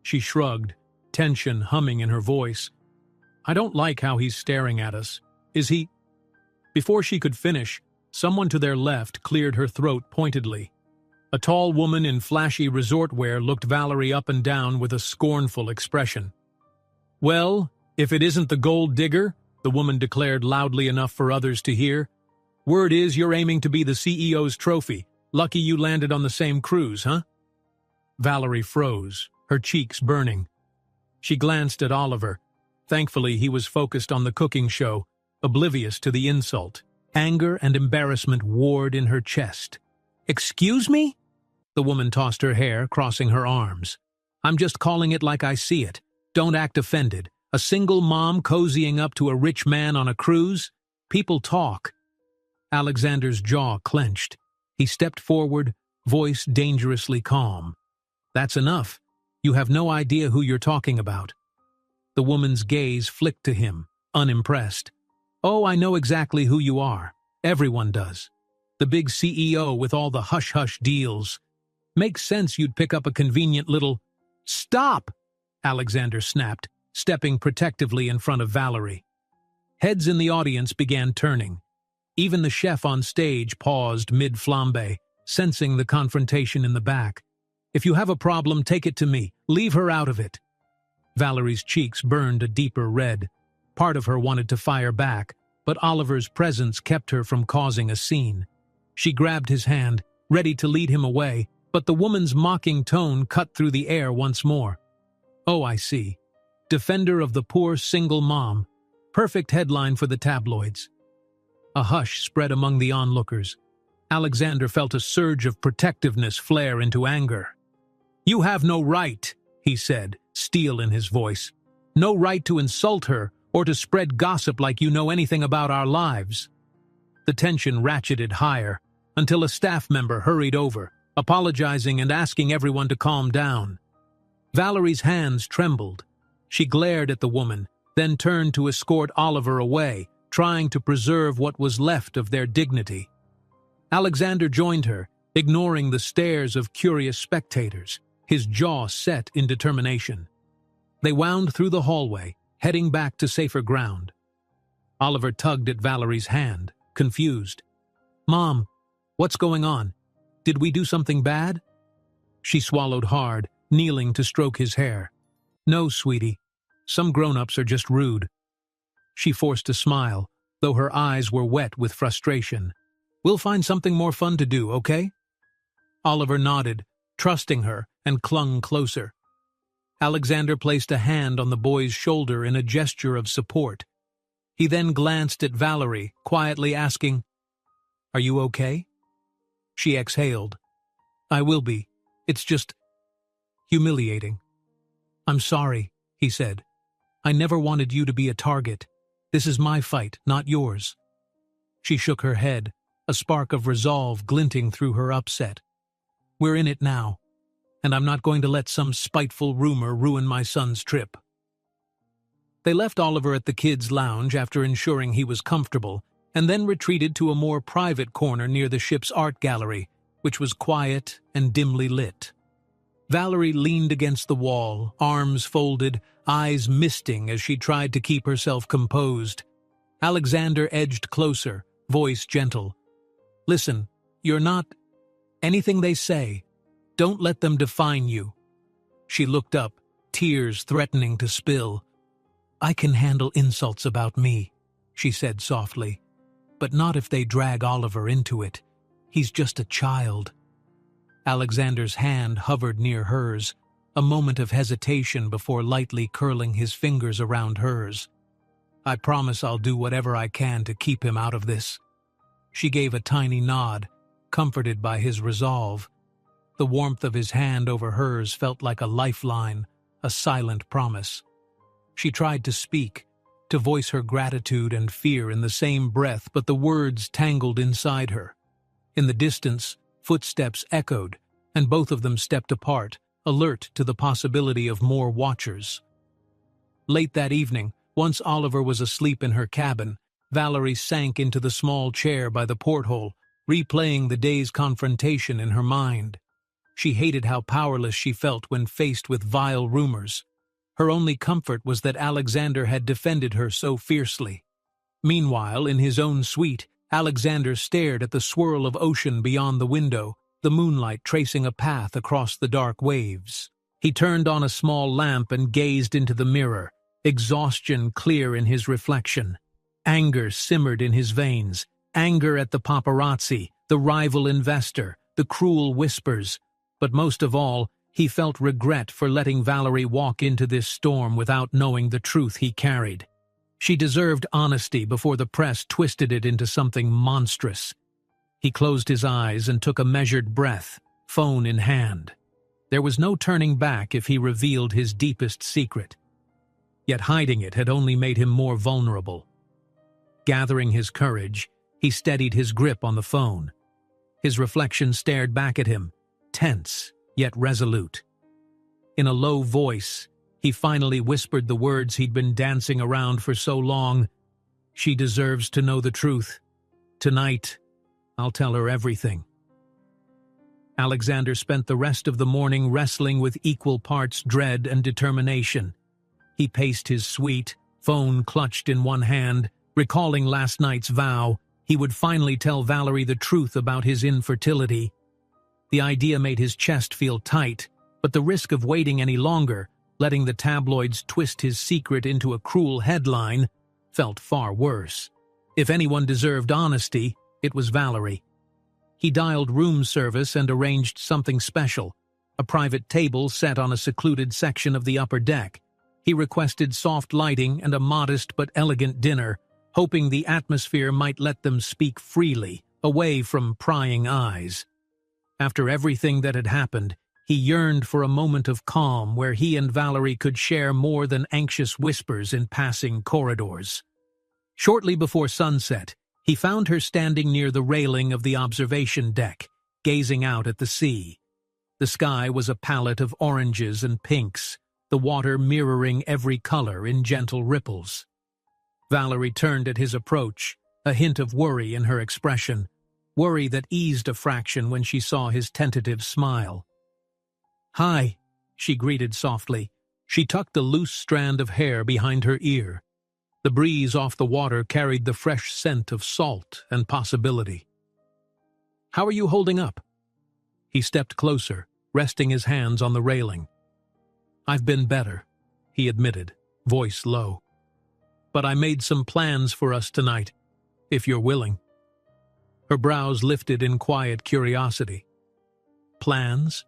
She shrugged, tension humming in her voice. "I don't like how he's staring at us. Is he—" Before she could finish, someone to their left cleared her throat pointedly. A tall woman in flashy resort wear looked Valerie up and down with a scornful expression. "Well, if it isn't the gold digger," the woman declared loudly enough for others to hear. "Word is you're aiming to be the CEO's trophy. Lucky you landed on the same cruise, huh?" Valerie froze, her cheeks burning. She glanced at Oliver. Thankfully, he was focused on the cooking show, oblivious to the insult. Anger and embarrassment warred in her chest. "Excuse me?" The woman tossed her hair, crossing her arms. "I'm just calling it like I see it. Don't act offended. A single mom cozying up to a rich man on a cruise? People talk." Alexander's jaw clenched. He stepped forward, voice dangerously calm. "That's enough. You have no idea who you're talking about." The woman's gaze flicked to him, unimpressed. "Oh, I know exactly who you are. Everyone does. The big CEO with all the hush-hush deals. Makes sense you'd pick up a convenient little—" "Stop!" Alexander snapped, stepping protectively in front of Valerie. Heads in the audience began turning. Even the chef on stage paused mid-flambe, sensing the confrontation in the back. "If you have a problem, take it to me. Leave her out of it." Valerie's cheeks burned a deeper red. Part of her wanted to fire back, but Oliver's presence kept her from causing a scene. She grabbed his hand, ready to lead him away, but the woman's mocking tone cut through the air once more. "Oh, I see. Defender of the poor single mom. Perfect headline for the tabloids." A hush spread among the onlookers. Alexander felt a surge of protectiveness flare into anger. "You have no right," he said, steel in his voice. "No right to insult her or to spread gossip like you know anything about our lives." The tension ratcheted higher until a staff member hurried over, apologizing and asking everyone to calm down. Valerie's hands trembled. She glared at the woman, then turned to escort Oliver away, trying to preserve what was left of their dignity. Alexander joined her, ignoring the stares of curious spectators, his jaw set in determination. They wound through the hallway, heading back to safer ground. Oliver tugged at Valerie's hand, confused. "Mom, what's going on? Did we do something bad?" She swallowed hard, kneeling to stroke his hair. "No, sweetie. Some grown-ups are just rude." She forced a smile, though her eyes were wet with frustration. "We'll find something more fun to do, okay?" Oliver nodded, trusting her, and clung closer. Alexander placed a hand on the boy's shoulder in a gesture of support. He then glanced at Valerie, quietly asking, "Are you okay?" She exhaled. "I will be. It's just humiliating." "I'm sorry," he said. "I never wanted you to be a target. This is my fight, not yours." She shook her head, a spark of resolve glinting through her upset. "We're in it now, and I'm not going to let some spiteful rumor ruin my son's trip." They left Oliver at the kids' lounge after ensuring he was comfortable, and then retreated to a more private corner near the ship's art gallery, which was quiet and dimly lit. Valerie leaned against the wall, arms folded, eyes misting as she tried to keep herself composed. Alexander edged closer, voice gentle. "Listen, you're not anything they say. Don't let them define you." She looked up, tears threatening to spill. "I can handle insults about me," she said softly. "But not if they drag Oliver into it. He's just a child." Alexander's hand hovered near hers, a moment of hesitation before lightly curling his fingers around hers. "I promise I'll do whatever I can to keep him out of this." She gave a tiny nod, comforted by his resolve. The warmth of his hand over hers felt like a lifeline, a silent promise. She tried to speak, to voice her gratitude and fear in the same breath, but the words tangled inside her. In the distance, footsteps echoed, and both of them stepped apart, alert to the possibility of more watchers. Late that evening, once Oliver was asleep in her cabin, Valerie sank into the small chair by the porthole, replaying the day's confrontation in her mind. She hated how powerless she felt when faced with vile rumors. Her only comfort was that Alexander had defended her so fiercely. Meanwhile, in his own suite, Alexander stared at the swirl of ocean beyond the window, the moonlight tracing a path across the dark waves. He turned on a small lamp and gazed into the mirror, exhaustion clear in his reflection. Anger simmered in his veins, anger at the paparazzi, the rival investor, the cruel whispers. But most of all, he felt regret for letting Valerie walk into this storm without knowing the truth he carried. She deserved honesty before the press twisted it into something monstrous. He closed his eyes and took a measured breath, phone in hand. There was no turning back if he revealed his deepest secret. Yet hiding it had only made him more vulnerable. Gathering his courage, he steadied his grip on the phone. His reflection stared back at him, tense yet resolute. In a low voice, he finally whispered the words he'd been dancing around for so long. "She deserves to know the truth. Tonight, I'll tell her everything." Alexander spent the rest of the morning wrestling with equal parts dread and determination. He paced his suite, phone clutched in one hand, recalling last night's vow. He would finally tell Valerie the truth about his infertility. The idea made his chest feel tight, but the risk of waiting any longer, letting the tabloids twist his secret into a cruel headline, felt far worse. If anyone deserved honesty, it was Valerie. He dialed room service and arranged something special, a private table set on a secluded section of the upper deck. He requested soft lighting and a modest but elegant dinner, hoping the atmosphere might let them speak freely, away from prying eyes. After everything that had happened, he yearned for a moment of calm where he and Valerie could share more than anxious whispers in passing corridors. Shortly before sunset, he found her standing near the railing of the observation deck, gazing out at the sea. The sky was a palette of oranges and pinks, the water mirroring every color in gentle ripples. Valerie turned at his approach, a hint of worry in her expression, worry that eased a fraction when she saw his tentative smile. "Hi," she greeted softly. She tucked a loose strand of hair behind her ear. The breeze off the water carried the fresh scent of salt and possibility. "How are you holding up?" He stepped closer, resting his hands on the railing. "I've been better," he admitted, voice low. "But I made some plans for us tonight, if you're willing." Her brows lifted in quiet curiosity. "Plans?"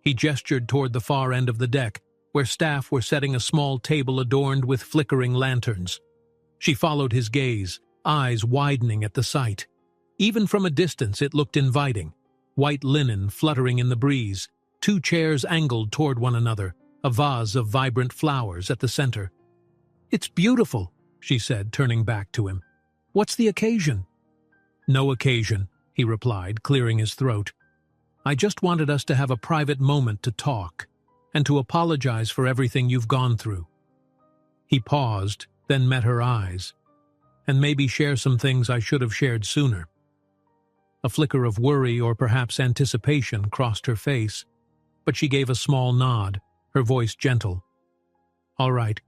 He gestured toward the far end of the deck, where staff were setting a small table adorned with flickering lanterns. She followed his gaze, eyes widening at the sight. Even from a distance it looked inviting. White linen fluttering in the breeze, 2 chairs angled toward one another, a vase of vibrant flowers at the center. "It's beautiful," she said, turning back to him. "What's the occasion?" "No occasion," he replied, clearing his throat. "I just wanted us to have a private moment to talk, and to apologize for everything you've gone through." He paused, then met her eyes. "And maybe share some things I should have shared sooner." A flicker of worry or perhaps anticipation crossed her face, but she gave a small nod, her voice gentle. "All right.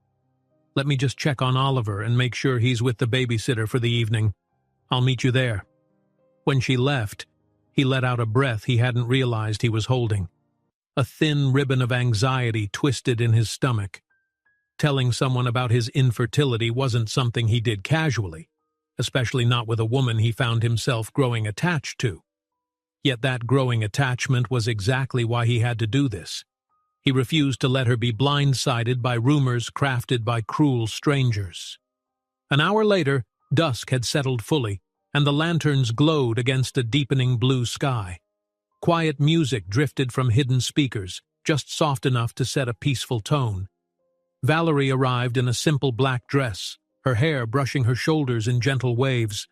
Let me just check on Oliver and make sure he's with the babysitter for the evening. I'll meet you there." When she left, he let out a breath he hadn't realized he was holding. A thin ribbon of anxiety twisted in his stomach. Telling someone about his infertility wasn't something he did casually, especially not with a woman he found himself growing attached to. Yet that growing attachment was exactly why he had to do this. He refused to let her be blindsided by rumors crafted by cruel strangers. An hour later, dusk had settled fully, and the lanterns glowed against a deepening blue sky. Quiet music drifted from hidden speakers, just soft enough to set a peaceful tone. Valerie arrived in a simple black dress, her hair brushing her shoulders in gentle waves.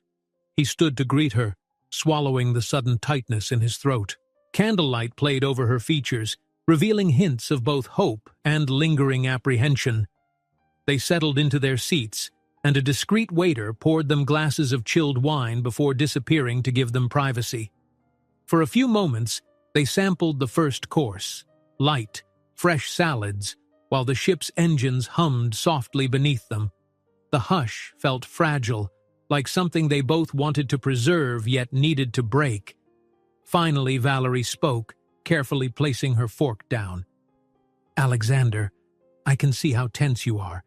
He stood to greet her, swallowing the sudden tightness in his throat. Candlelight played over her features, revealing hints of both hope and lingering apprehension. They settled into their seats, and a discreet waiter poured them glasses of chilled wine before disappearing to give them privacy. For a few moments, they sampled the first course, light, fresh salads, while the ship's engines hummed softly beneath them. The hush felt fragile, like something they both wanted to preserve yet needed to break. Finally, Valerie spoke, carefully placing her fork down. "Alexander, I can see how tense you are.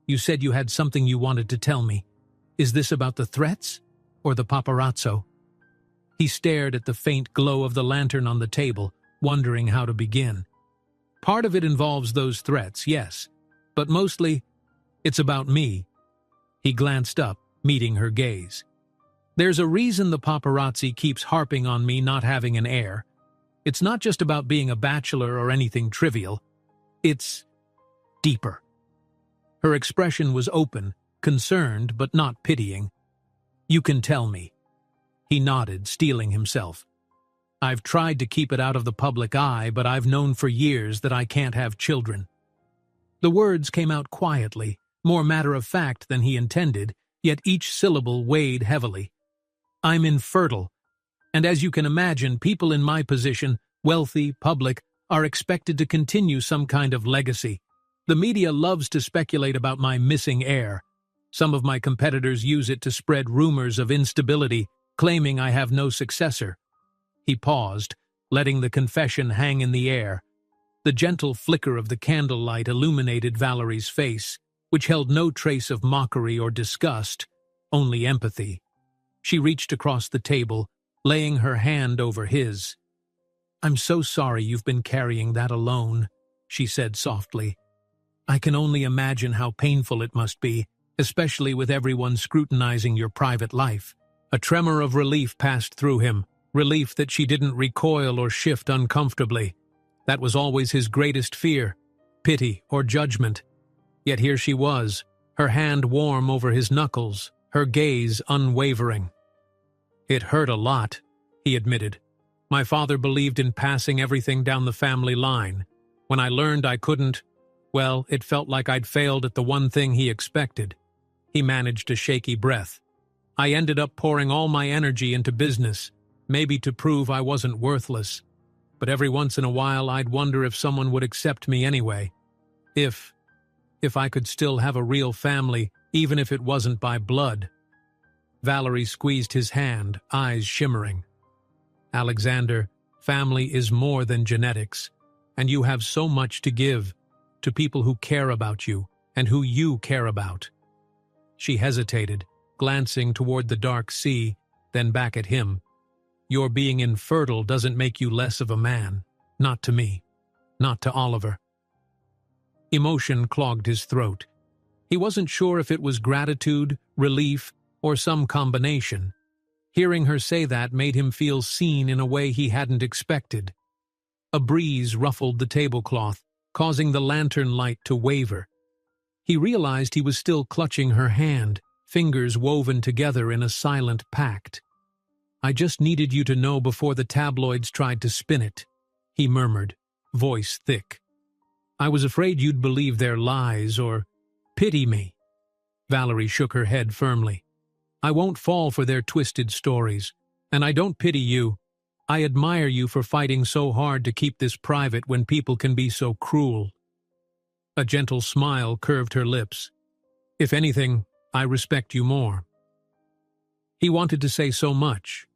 You said you had something you wanted to tell me. Is this about the threats or the paparazzo?" He stared at the faint glow of the lantern on the table, wondering how to begin. "Part of it involves those threats, yes, but mostly, it's about me." He glanced up, meeting her gaze. "There's a reason the paparazzi keeps harping on me not having an heir. It's not just about being a bachelor or anything trivial. It's deeper." Her expression was open, concerned but not pitying. "You can tell me." He nodded, steeling himself. "I've tried to keep it out of the public eye, but I've known for years that I can't have children." The words came out quietly, more matter-of-fact than he intended, yet each syllable weighed heavily. "I'm infertile, and as you can imagine, people in my position, wealthy, public, are expected to continue some kind of legacy. The media loves to speculate about my missing heir. Some of my competitors use it to spread rumors of instability, claiming I have no successor." He paused, letting the confession hang in the air. The gentle flicker of the candlelight illuminated Valerie's face, which held no trace of mockery or disgust, only empathy. She reached across the table, laying her hand over his. "I'm so sorry you've been carrying that alone," she said softly. "I can only imagine how painful it must be, especially with everyone scrutinizing your private life." A tremor of relief passed through him, relief that she didn't recoil or shift uncomfortably. That was always his greatest fear, pity or judgment. Yet here she was, her hand warm over his knuckles, her gaze unwavering. "It hurt a lot," he admitted. "My father believed in passing everything down the family line. When I learned I couldn't, well, it felt like I'd failed at the one thing he expected." He managed a shaky breath. "I ended up pouring all my energy into business, maybe to prove I wasn't worthless. But every once in a while I'd wonder if someone would accept me anyway. If I could still have a real family, even if it wasn't by blood." Valerie squeezed his hand, eyes shimmering. "Alexander, family is more than genetics, and you have so much to give to people who care about you and who you care about." She hesitated, glancing toward the dark sea, then back at him. "Your being infertile doesn't make you less of a man. Not to me. Not to Oliver." Emotion clogged his throat. He wasn't sure if it was gratitude, relief, or some combination. Hearing her say that made him feel seen in a way he hadn't expected. A breeze ruffled the tablecloth, causing the lantern light to waver. He realized he was still clutching her hand, fingers woven together in a silent pact. "I just needed you to know before the tabloids tried to spin it," he murmured, voice thick. "I was afraid you'd believe their lies or pity me." Valerie shook her head firmly. "I won't fall for their twisted stories, and I don't pity you. I admire you for fighting so hard to keep this private when people can be so cruel." A gentle smile curved her lips. "If anything, I respect you more." He wanted to say so much.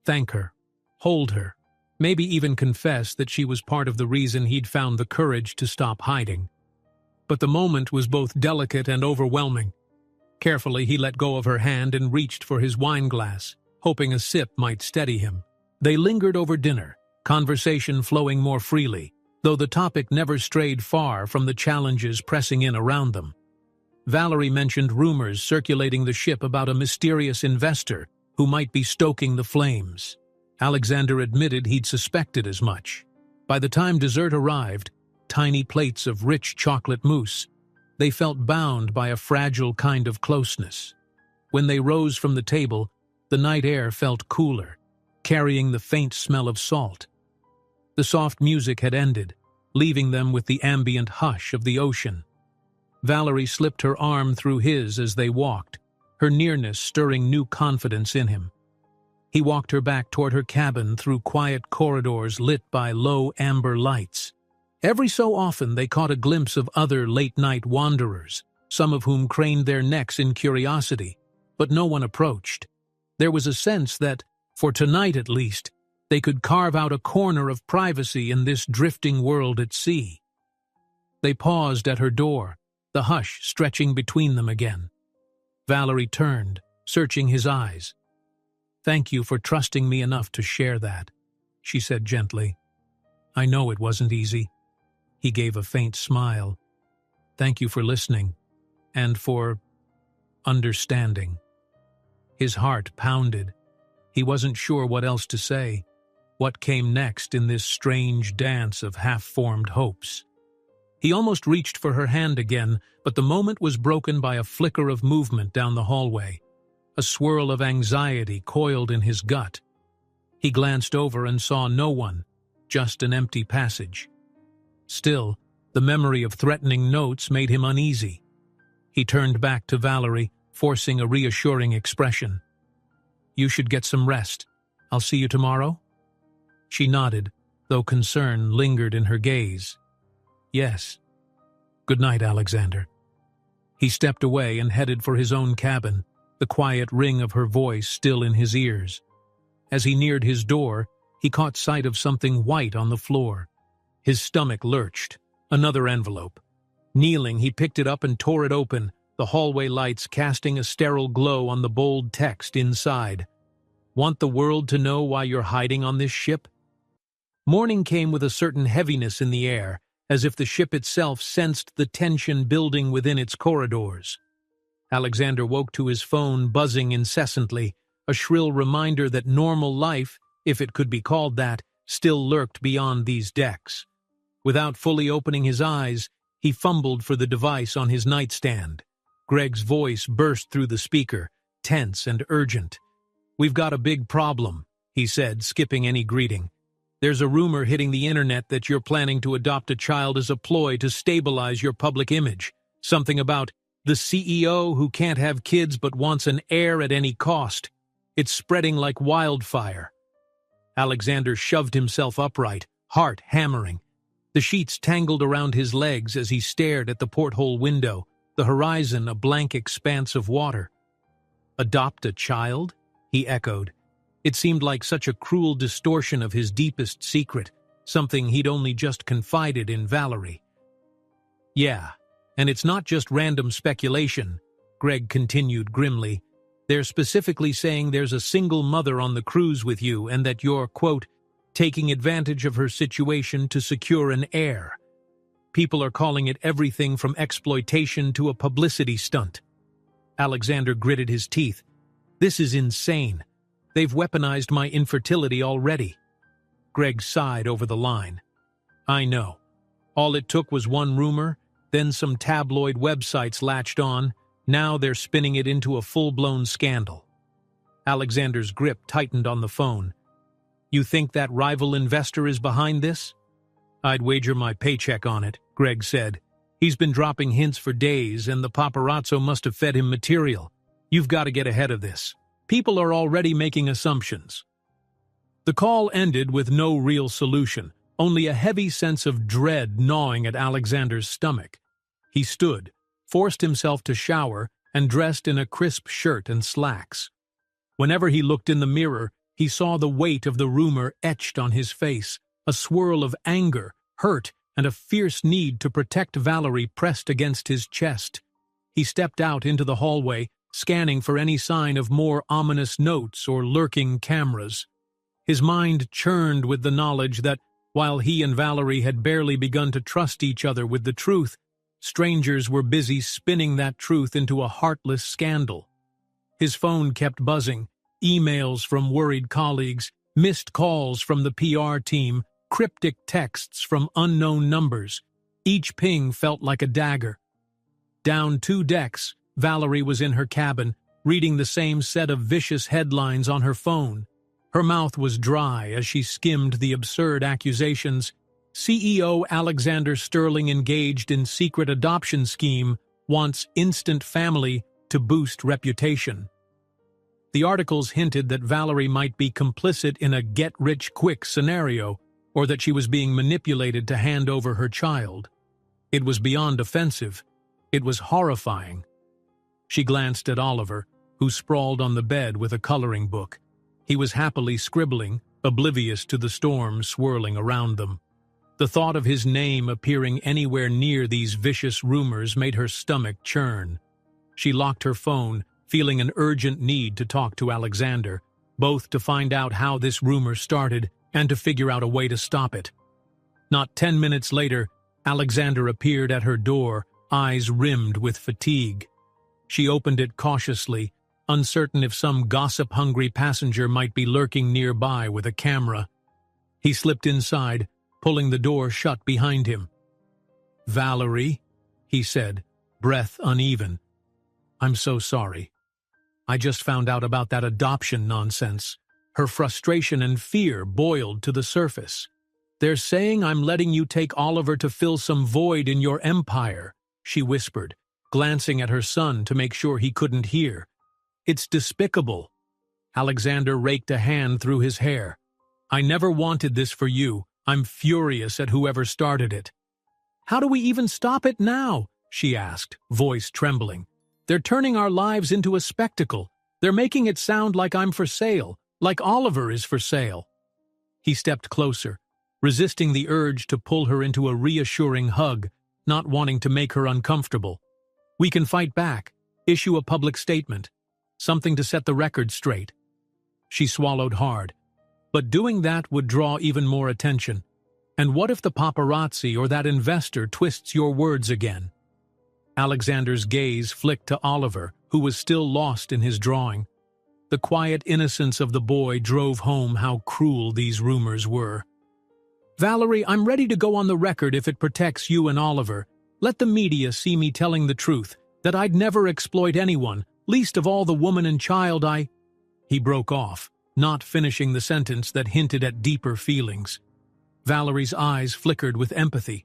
Thank her, hold her, maybe even confess that she was part of the reason he'd found the courage to stop hiding. But the moment was both delicate and overwhelming. Carefully, he let go of her hand and reached for his wine glass, hoping a sip might steady him. They lingered over dinner, conversation flowing more freely, though the topic never strayed far from the challenges pressing in around them. Valerie mentioned rumors circulating the ship about a mysterious investor who might be stoking the flames. Alexander admitted he'd suspected as much. By the time dessert arrived, tiny plates of rich chocolate mousse, they felt bound by a fragile kind of closeness. When they rose from the table, the night air felt cooler, carrying the faint smell of salt. The soft music had ended, leaving them with the ambient hush of the ocean. Valerie slipped her arm through his as they walked, her nearness stirring new confidence in him. He walked her back toward her cabin through quiet corridors lit by low amber lights. Every so often they caught a glimpse of other late-night wanderers, some of whom craned their necks in curiosity, but no one approached. There was a sense that, for tonight at least, they could carve out a corner of privacy in this drifting world at sea. They paused at her door, the hush stretching between them again. Valerie turned, searching his eyes. "Thank you for trusting me enough to share that," she said gently. "I know it wasn't easy." He gave a faint smile. "Thank you for listening, and for understanding." His heart pounded. He wasn't sure what else to say, what came next in this strange dance of half-formed hopes. He almost reached for her hand again, but the moment was broken by a flicker of movement down the hallway. A swirl of anxiety coiled in his gut. He glanced over and saw no one, just an empty passage. Still, the memory of threatening notes made him uneasy. He turned back to Valerie, forcing a reassuring expression. "You should get some rest. I'll see you tomorrow?" She nodded, though concern lingered in her gaze. "Yes. Good night, Alexander." He stepped away and headed for his own cabin, the quiet ring of her voice still in his ears. As he neared his door, he caught sight of something white on the floor. His stomach lurched. Another envelope. Kneeling, he picked it up and tore it open, the hallway lights casting a sterile glow on the bold text inside. Want the world to know why you're hiding on this ship? Morning came with a certain heaviness in the air, as if the ship itself sensed the tension building within its corridors. Alexander woke to his phone buzzing incessantly, a shrill reminder that normal life, if it could be called that, still lurked beyond these decks. Without fully opening his eyes, he fumbled for the device on his nightstand. Greg's voice burst through the speaker, tense and urgent. "We've got a big problem," he said, skipping any greeting. "There's a rumor hitting the internet that you're planning to adopt a child as a ploy to stabilize your public image. Something about the CEO who can't have kids but wants an heir at any cost. It's spreading like wildfire." Alexander shoved himself upright, heart hammering. The sheets tangled around his legs as he stared at the porthole window, the horizon a blank expanse of water. "Adopt a child?" he echoed. It seemed like such a cruel distortion of his deepest secret, something he'd only just confided in Valerie. "Yeah, and it's not just random speculation," Greg continued grimly. "They're specifically saying there's a single mother on the cruise with you and that you're, quote, taking advantage of her situation to secure an heir. People are calling it everything from exploitation to a publicity stunt." Alexander gritted his teeth. "This is insane. They've weaponized my infertility already." Greg sighed over the line. "I know. All it took was one rumor, then some tabloid websites latched on. Now they're spinning it into a full-blown scandal." Alexander's grip tightened on the phone. "You think that rival investor is behind this?" "I'd wager my paycheck on it," Greg said. "He's been dropping hints for days, and the paparazzo must have fed him material. You've got to get ahead of this. People are already making assumptions." The call ended with no real solution, only a heavy sense of dread gnawing at Alexander's stomach. He stood, forced himself to shower, and dressed in a crisp shirt and slacks. Whenever he looked in the mirror, he saw the weight of the rumor etched on his face, a swirl of anger, hurt, and a fierce need to protect Valerie pressed against his chest. He stepped out into the hallway, scanning for any sign of more ominous notes or lurking cameras. His mind churned with the knowledge that, while he and Valerie had barely begun to trust each other with the truth, strangers were busy spinning that truth into a heartless scandal. His phone kept buzzing, emails from worried colleagues, missed calls from the PR team, cryptic texts from unknown numbers. Each ping felt like a dagger. Down 2 decks, Valerie was in her cabin, reading the same set of vicious headlines on her phone. Her mouth was dry as she skimmed the absurd accusations. CEO Alexander Sterling engaged in secret adoption scheme, wants instant family to boost reputation. The articles hinted that Valerie might be complicit in a get-rich-quick scenario, or that she was being manipulated to hand over her child. It was beyond offensive. It was horrifying. She glanced at Oliver, who sprawled on the bed with a coloring book. He was happily scribbling, oblivious to the storm swirling around them. The thought of his name appearing anywhere near these vicious rumors made her stomach churn. She locked her phone, feeling an urgent need to talk to Alexander, both to find out how this rumor started and to figure out a way to stop it. Not 10 minutes later, Alexander appeared at her door, eyes rimmed with fatigue. She opened it cautiously, uncertain if some gossip-hungry passenger might be lurking nearby with a camera. He slipped inside, pulling the door shut behind him. "Valerie," he said, breath uneven. "I'm so sorry. I just found out about that adoption nonsense." Her frustration and fear boiled to the surface. "They're saying I'm letting you take Oliver to fill some void in your empire," she whispered, glancing at her son to make sure he couldn't hear. "It's despicable." Alexander raked a hand through his hair. "I never wanted this for you. I'm furious at whoever started it." "How do we even stop it now?" she asked, voice trembling. "They're turning our lives into a spectacle. They're making it sound like I'm for sale, like Oliver is for sale." He stepped closer, resisting the urge to pull her into a reassuring hug, not wanting to make her uncomfortable. We can fight back, issue a public statement, something to set the record straight. She swallowed hard. But doing that would draw even more attention. And what if the paparazzi or that investor twists your words again? Alexander's gaze flicked to Oliver, who was still lost in his drawing. The quiet innocence of the boy drove home how cruel these rumors were. Valerie, I'm ready to go on the record if it protects you and Oliver. Let the media see me telling the truth, that I'd never exploit anyone, least of all the woman and child I... He broke off, not finishing the sentence that hinted at deeper feelings. Valerie's eyes flickered with empathy.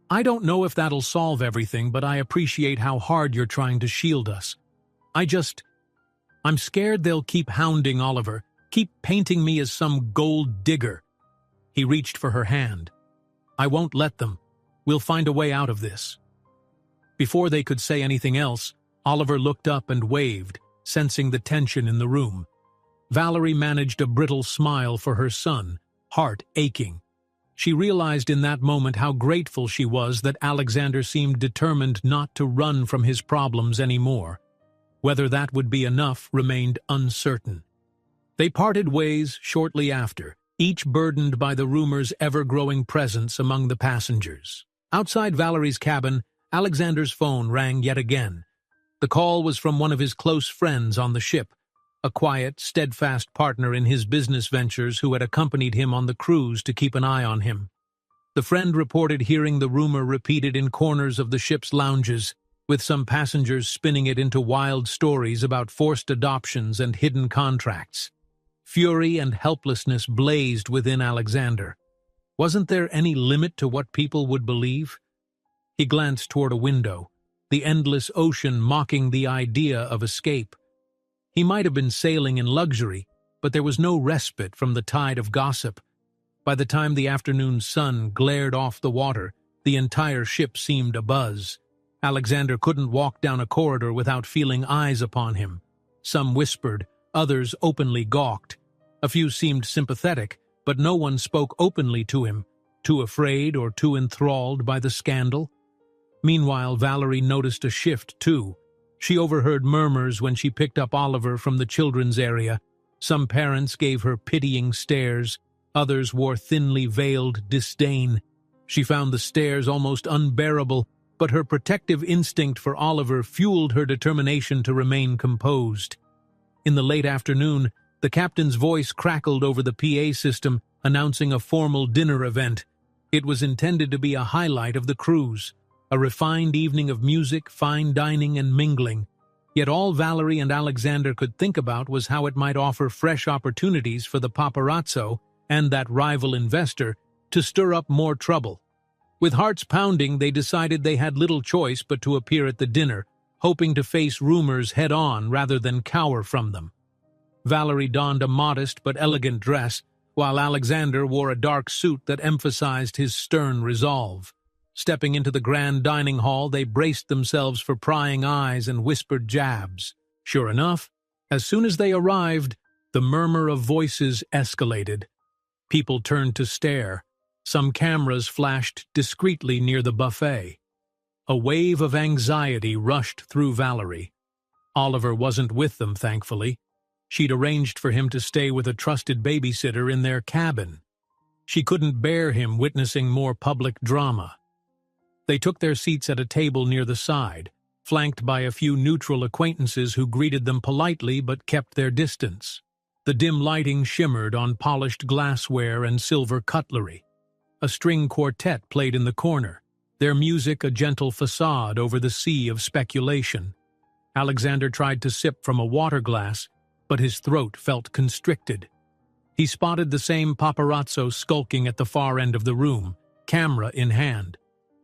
I don't know if that'll solve everything, but I appreciate how hard you're trying to shield us. I'm scared they'll keep hounding Oliver, keep painting me as some gold digger. He reached for her hand. I won't let them. We'll find a way out of this. Before they could say anything else, Oliver looked up and waved, sensing the tension in the room. Valerie managed a brittle smile for her son, heart aching. She realized in that moment how grateful she was that Alexander seemed determined not to run from his problems anymore. Whether that would be enough remained uncertain. They parted ways shortly after, each burdened by the rumor's ever-growing presence among the passengers. Outside Valerie's cabin, Alexander's phone rang yet again. The call was from one of his close friends on the ship, a quiet, steadfast partner in his business ventures who had accompanied him on the cruise to keep an eye on him. The friend reported hearing the rumor repeated in corners of the ship's lounges, with some passengers spinning it into wild stories about forced adoptions and hidden contracts. Fury and helplessness blazed within Alexander. Wasn't there any limit to what people would believe? He glanced toward a window, the endless ocean mocking the idea of escape. He might have been sailing in luxury, but there was no respite from the tide of gossip. By the time the afternoon sun glared off the water, the entire ship seemed abuzz. Alexander couldn't walk down a corridor without feeling eyes upon him. Some whispered, others openly gawked. A few seemed sympathetic, but no one spoke openly to him, too afraid or too enthralled by the scandal. Meanwhile, Valerie noticed a shift, too. She overheard murmurs when she picked up Oliver from the children's area. Some parents gave her pitying stares, others wore thinly veiled disdain. She found the stares almost unbearable, but her protective instinct for Oliver fueled her determination to remain composed. In the late afternoon, the captain's voice crackled over the PA system, announcing a formal dinner event. It was intended to be a highlight of the cruise, a refined evening of music, fine dining, and mingling. Yet all Valerie and Alexander could think about was how it might offer fresh opportunities for the paparazzo and that rival investor to stir up more trouble. With hearts pounding, they decided they had little choice but to appear at the dinner, hoping to face rumors head-on rather than cower from them. Valerie donned a modest but elegant dress, while Alexander wore a dark suit that emphasized his stern resolve. Stepping into the grand dining hall, they braced themselves for prying eyes and whispered jabs. Sure enough, as soon as they arrived, the murmur of voices escalated. People turned to stare. Some cameras flashed discreetly near the buffet. A wave of anxiety rushed through Valerie. Oliver wasn't with them, thankfully. She'd arranged for him to stay with a trusted babysitter in their cabin. She couldn't bear him witnessing more public drama. They took their seats at a table near the side, flanked by a few neutral acquaintances who greeted them politely but kept their distance. The dim lighting shimmered on polished glassware and silver cutlery. A string quartet played in the corner, their music a gentle facade over the sea of speculation. Alexander tried to sip from a water glass, but his throat felt constricted. He spotted the same paparazzo skulking at the far end of the room, camera in hand.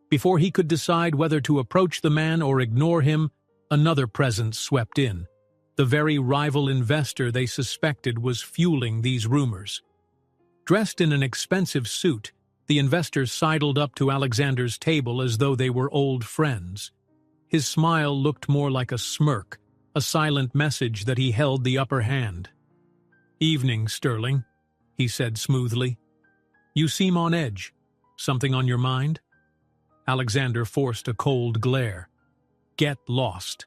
Before he could decide whether to approach the man or ignore him, another presence swept in. The very rival investor they suspected was fueling these rumors. Dressed in an expensive suit, the investor sidled up to Alexander's table as though they were old friends. His smile looked more like a smirk, a silent message that he held the upper hand. "Evening, Sterling," he said smoothly. "You seem on edge. Something on your mind?" Alexander forced a cold glare. Get lost."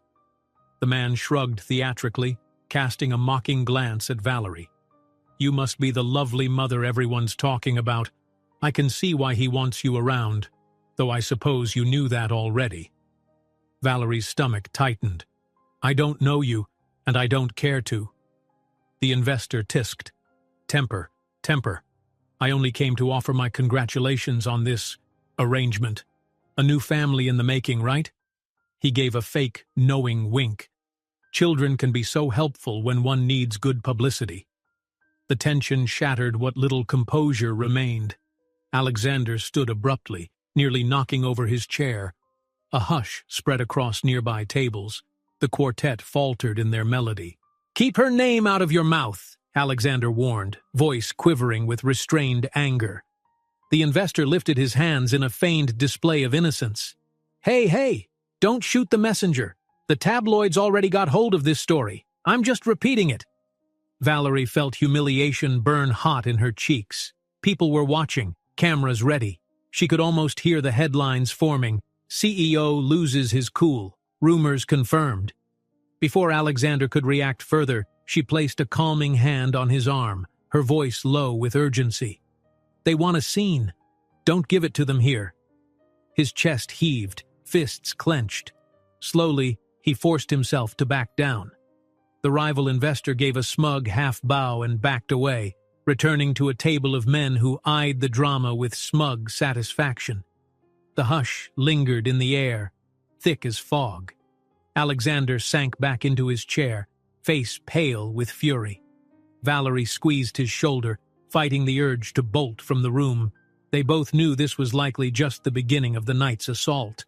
The man shrugged theatrically, casting a mocking glance at Valerie. "You must be the lovely mother everyone's talking about. I can see why he wants you around, though I suppose you knew that already." Valerie's stomach tightened. "I don't know you, and I don't care to." The investor tisked. Temper. I only came to offer my congratulations on this arrangement. A new family in the making, right?" He gave a fake, knowing wink. Children can be so helpful when one needs good publicity. The tension shattered what little composure remained. Alexander stood abruptly, nearly knocking over his chair. A hush spread across nearby tables. The quartet faltered in their melody. "Keep her name out of your mouth," Alexander warned, voice quivering with restrained anger. The investor lifted his hands in a feigned display of innocence. Hey, don't shoot the messenger. The tabloids already got hold of this story. I'm just repeating it." Valerie felt humiliation burn hot in her cheeks. People were watching, cameras ready. She could almost hear the headlines forming. CEO loses his cool. Rumors confirmed. Before Alexander could react further, she placed a calming hand on his arm, her voice low with urgency. "They want a scene. Don't give it to them here." His chest heaved, fists clenched. Slowly, he forced himself to back down. The rival investor gave a smug half-bow and backed away, returning to a table of men who eyed the drama with smug satisfaction. The hush lingered in the air, thick as fog. Alexander sank back into his chair, face pale with fury. Valerie squeezed his shoulder, fighting the urge to bolt from the room. They both knew this was likely just the beginning of the night's assault.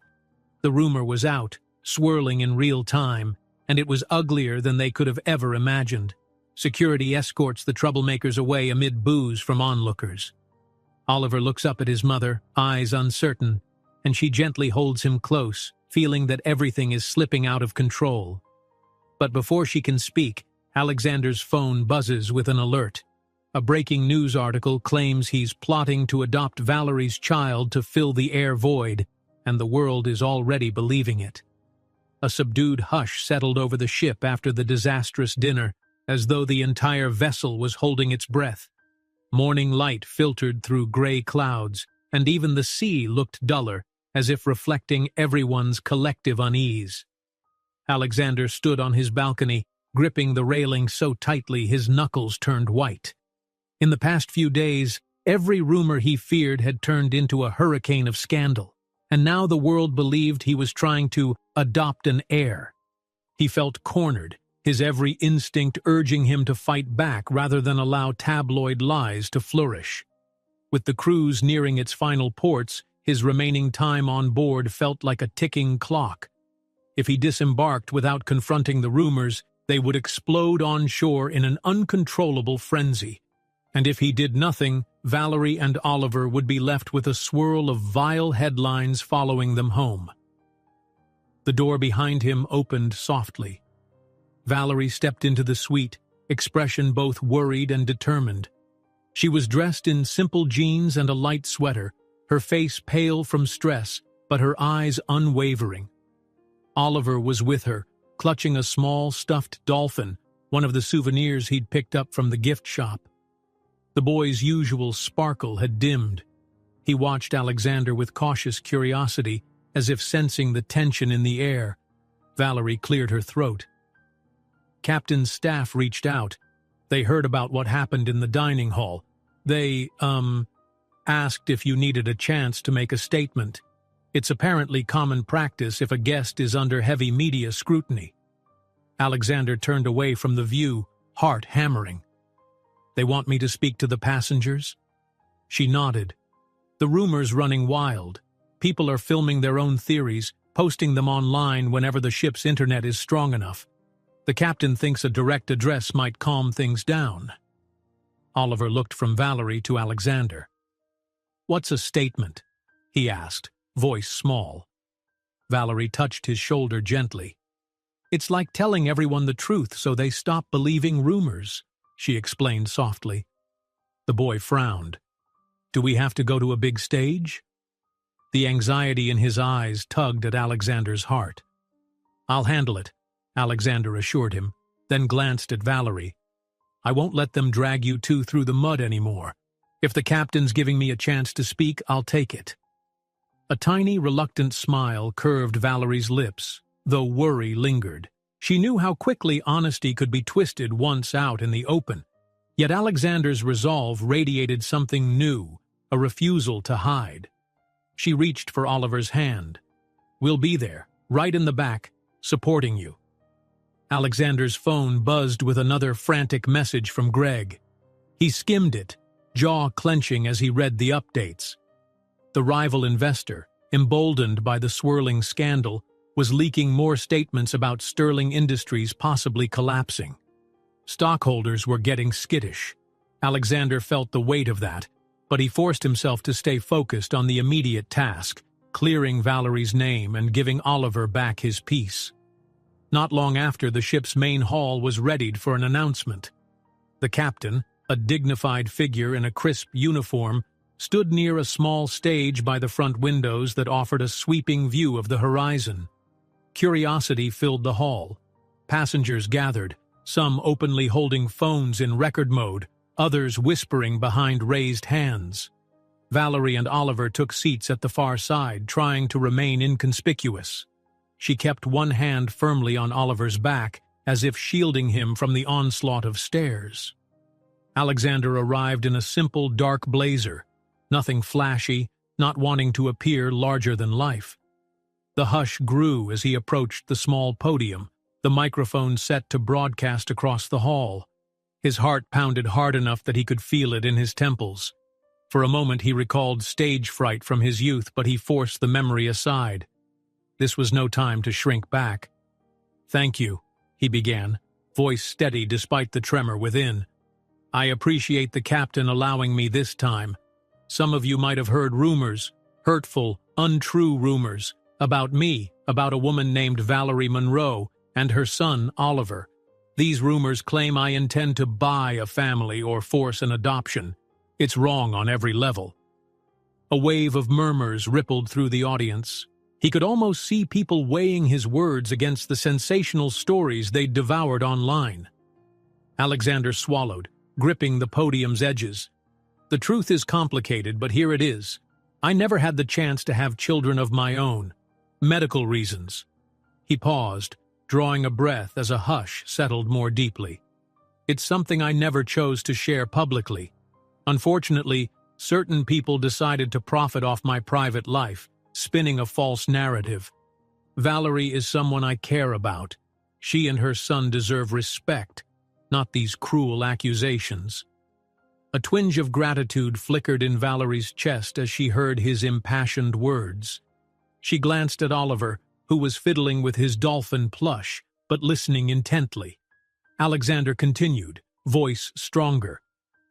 The rumor was out, swirling in real time, and it was uglier than they could have ever imagined. Security escorts the troublemakers away amid boos from onlookers. Oliver looks up at his mother, eyes uncertain, and she gently holds him close, feeling that everything is slipping out of control. But before she can speak, Alexander's phone buzzes with an alert. A breaking news article claims he's plotting to adopt Valerie's child to fill the air void, and the world is already believing it. A subdued hush settled over the ship after the disastrous dinner, as though the entire vessel was holding its breath. Morning light filtered through gray clouds, and even the sea looked duller, as if reflecting everyone's collective unease. Alexander stood on his balcony, gripping the railing so tightly his knuckles turned white. In the past few days, every rumor he feared had turned into a hurricane of scandal, and now the world believed he was trying to adopt an heir. He felt cornered, his every instinct urging him to fight back rather than allow tabloid lies to flourish. With the cruise nearing its final ports, his remaining time on board felt like a ticking clock. If he disembarked without confronting the rumors, they would explode on shore in an uncontrollable frenzy. And if he did nothing, Valerie and Oliver would be left with a swirl of vile headlines following them home. The door behind him opened softly. Valerie stepped into the suite, expression both worried and determined. She was dressed in simple jeans and a light sweater, her face pale from stress, but her eyes unwavering. Oliver was with her, clutching a small stuffed dolphin, one of the souvenirs he'd picked up from the gift shop. The boy's usual sparkle had dimmed. He watched Alexander with cautious curiosity, as if sensing the tension in the air. Valerie cleared her throat. Captain's staff reached out. They heard about what happened in the dining hall. They, asked if you needed a chance to make a statement. It's apparently common practice if a guest is under heavy media scrutiny. Alexander turned away from the view, heart hammering. They want me to speak to the passengers? She nodded. The rumors running wild. People are filming their own theories, posting them online whenever the ship's internet is strong enough. The captain thinks a direct address might calm things down. Oliver looked from Valerie to Alexander. What's a statement? He asked, voice small. Valerie touched his shoulder gently. It's like telling everyone the truth so they stop believing rumors, she explained softly. The boy frowned. Do we have to go to a big stage? The anxiety in his eyes tugged at Alexander's heart. "I'll handle it," Alexander assured him, then glanced at Valerie. "I won't let them drag you two through the mud anymore. If the captain's giving me a chance to speak, I'll take it." A tiny, reluctant smile curved Valerie's lips, though worry lingered. She knew how quickly honesty could be twisted once out in the open. Yet Alexander's resolve radiated something new, a refusal to hide. She reached for Oliver's hand. "We'll be there, right in the back, supporting you." Alexander's phone buzzed with another frantic message from Greg. He skimmed it, jaw clenching as he read the updates. The rival investor, emboldened by the swirling scandal, was leaking more statements about Sterling Industries possibly collapsing. Stockholders were getting skittish. Alexander felt the weight of that, but he forced himself to stay focused on the immediate task, clearing Valerie's name and giving Oliver back his peace. Not long after, the ship's main hall was readied for an announcement. The captain, a dignified figure in a crisp uniform, stood near a small stage by the front windows that offered a sweeping view of the horizon. Curiosity filled the hall. Passengers gathered, some openly holding phones in record mode, others whispering behind raised hands. Valerie and Oliver took seats at the far side, trying to remain inconspicuous. She kept one hand firmly on Oliver's back, as if shielding him from the onslaught of stares. Alexander arrived in a simple dark blazer, nothing flashy, not wanting to appear larger than life. The hush grew as he approached the small podium, the microphone set to broadcast across the hall. His heart pounded hard enough that he could feel it in his temples. For a moment he recalled stage fright from his youth, but he forced the memory aside. This was no time to shrink back. "Thank you," he began, voice steady despite the tremor within. "I appreciate the captain allowing me this time. Some of you might have heard rumors, hurtful, untrue rumors, about me, about a woman named Valerie Monroe and her son, Oliver. These rumors claim I intend to buy a family or force an adoption. It's wrong on every level." A wave of murmurs rippled through the audience. He could almost see people weighing his words against the sensational stories they'd devoured online. Alexander swallowed, gripping the podium's edges. "The truth is complicated, but here it is. I never had the chance to have children of my own. Medical reasons." He paused, drawing a breath as a hush settled more deeply. "It's something I never chose to share publicly. Unfortunately, certain people decided to profit off my private life, spinning a false narrative. Valerie is someone I care about. She and her son deserve respect, not these cruel accusations." A twinge of gratitude flickered in Valerie's chest as she heard his impassioned words. She glanced at Oliver, who was fiddling with his dolphin plush, but listening intently. Alexander continued, voice stronger.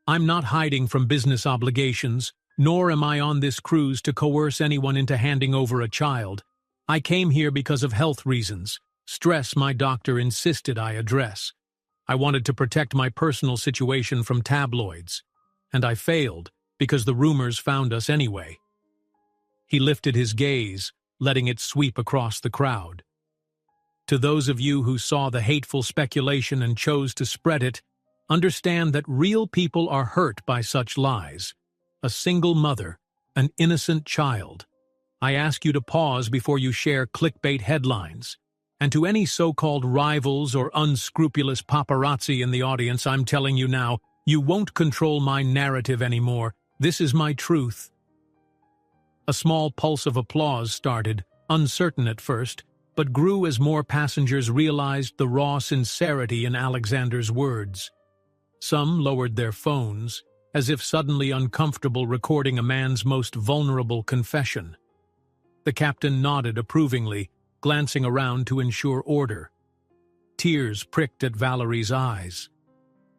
"I'm not hiding from business obligations, nor am I on this cruise to coerce anyone into handing over a child. I came here because of health reasons, stress my doctor insisted I address. I wanted to protect my personal situation from tabloids, and I failed because the rumors found us anyway." He lifted his gaze, letting it sweep across the crowd. "To those of you who saw the hateful speculation and chose to spread it, understand that real people are hurt by such lies. A single mother, an innocent child. I ask you to pause before you share clickbait headlines. And to any so-called rivals or unscrupulous paparazzi in the audience, I'm telling you now, you won't control my narrative anymore. This is my truth." A small pulse of applause started, uncertain at first, but grew as more passengers realized the raw sincerity in Alexander's words. Some lowered their phones, as if suddenly uncomfortable recording a man's most vulnerable confession. The captain nodded approvingly, glancing around to ensure order. Tears pricked at Valerie's eyes.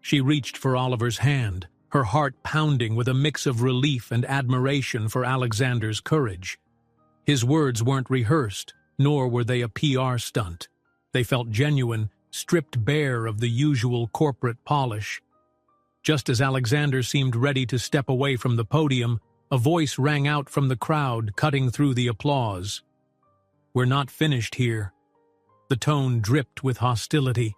She reached for Oliver's hand, her heart pounding with a mix of relief and admiration for Alexander's courage. His words weren't rehearsed, nor were they a PR stunt. They felt genuine, stripped bare of the usual corporate polish. Just as Alexander seemed ready to step away from the podium, a voice rang out from the crowd, cutting through the applause. "We're not finished here." The tone dripped with hostility.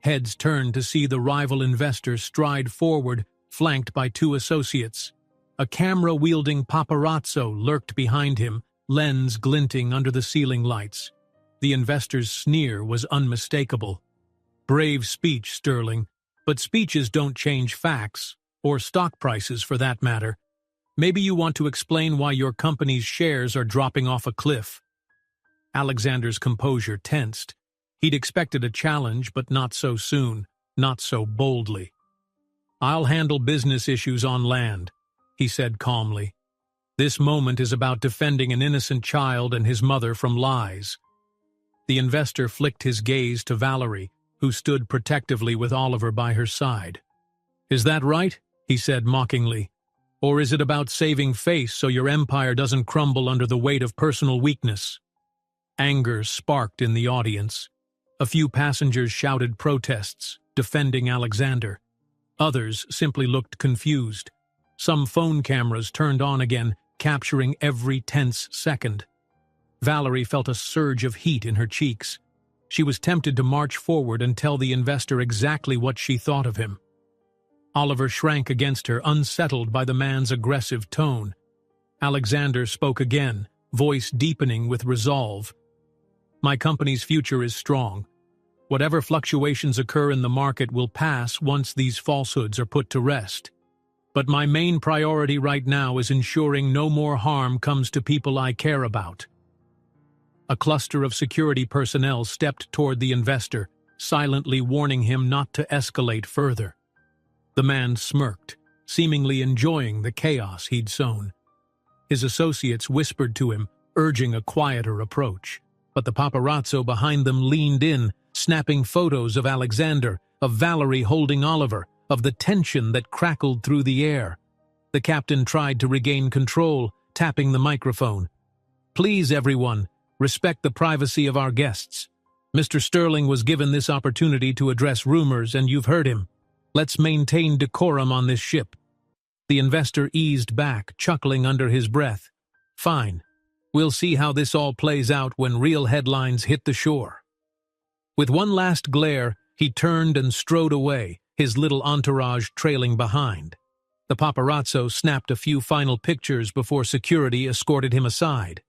Heads turned to see the rival investor stride forward, flanked by two associates. A camera-wielding paparazzo lurked behind him, lens glinting under the ceiling lights. The investor's sneer was unmistakable. Brave speech, Sterling, but speeches don't change facts, or stock prices for that matter. Maybe you want to explain why your company's shares are dropping off a cliff. Alexander's composure tensed. He'd expected a challenge, but not so soon, not so boldly. "I'll handle business issues on land," he said calmly. "This moment is about defending an innocent child and his mother from lies." The investor flicked his gaze to Valerie, who stood protectively with Oliver by her side. "Is that right?" he said mockingly. "Or is it about saving face so your empire doesn't crumble under the weight of personal weakness?" Anger sparked in the audience. A few passengers shouted protests, defending Alexander. Others simply looked confused. Some phone cameras turned on again, capturing every tense second. Valerie felt a surge of heat in her cheeks. She was tempted to march forward and tell the investor exactly what she thought of him. Oliver shrank against her, unsettled by the man's aggressive tone. Alexander spoke again, voice deepening with resolve. "My company's future is strong. Whatever fluctuations occur in the market will pass once these falsehoods are put to rest. But my main priority right now is ensuring no more harm comes to people I care about." A cluster of security personnel stepped toward the investor, silently warning him not to escalate further. The man smirked, seemingly enjoying the chaos he'd sown. His associates whispered to him, urging a quieter approach. But the paparazzo behind them leaned in, snapping photos of Alexander, of Valerie holding Oliver, of the tension that crackled through the air. The captain tried to regain control, tapping the microphone. "Please, everyone, respect the privacy of our guests. Mr. Sterling was given this opportunity to address rumors, and you've heard him. Let's maintain decorum on this ship." The investor eased back, chuckling under his breath. "Fine. We'll see how this all plays out when real headlines hit the shore." With one last glare, he turned and strode away, his little entourage trailing behind. The paparazzo snapped a few final pictures before security escorted him aside.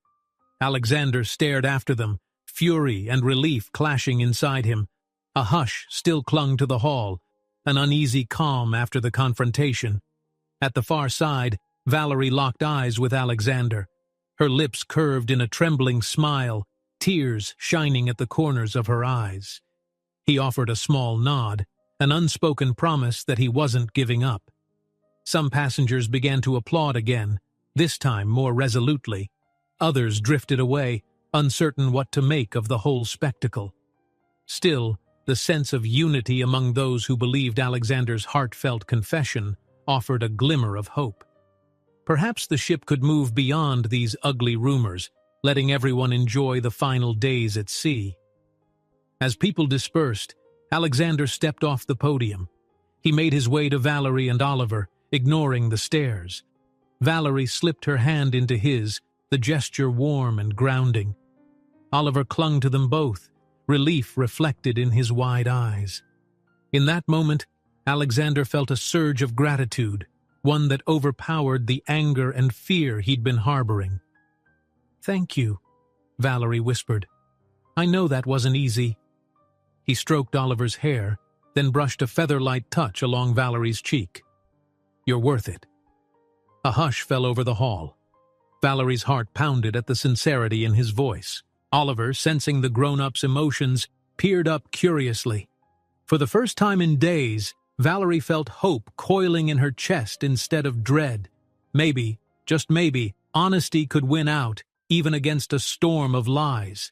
Alexander stared after them, fury and relief clashing inside him. A hush still clung to the hall, an uneasy calm after the confrontation. At the far side, Valerie locked eyes with Alexander. Her lips curved in a trembling smile, tears shining at the corners of her eyes. He offered a small nod, an unspoken promise that he wasn't giving up. Some passengers began to applaud again, this time more resolutely. Others drifted away, uncertain what to make of the whole spectacle. Still, the sense of unity among those who believed Alexander's heartfelt confession offered a glimmer of hope. Perhaps the ship could move beyond these ugly rumors, letting everyone enjoy the final days at sea. As people dispersed, Alexander stepped off the podium. He made his way to Valerie and Oliver, ignoring the stares. Valerie slipped her hand into his, the gesture warm and grounding. Oliver clung to them both, relief reflected in his wide eyes. In that moment, Alexander felt a surge of gratitude, one that overpowered the anger and fear he'd been harboring. "Thank you," Valerie whispered. "I know that wasn't easy." He stroked Oliver's hair, then brushed a feather-light touch along Valerie's cheek. "You're worth it." A hush fell over the hall. Valerie's heart pounded at the sincerity in his voice. Oliver, sensing the grown-up's emotions, peered up curiously. For the first time in days, Valerie felt hope coiling in her chest instead of dread. Maybe, just maybe, honesty could win out, even against a storm of lies.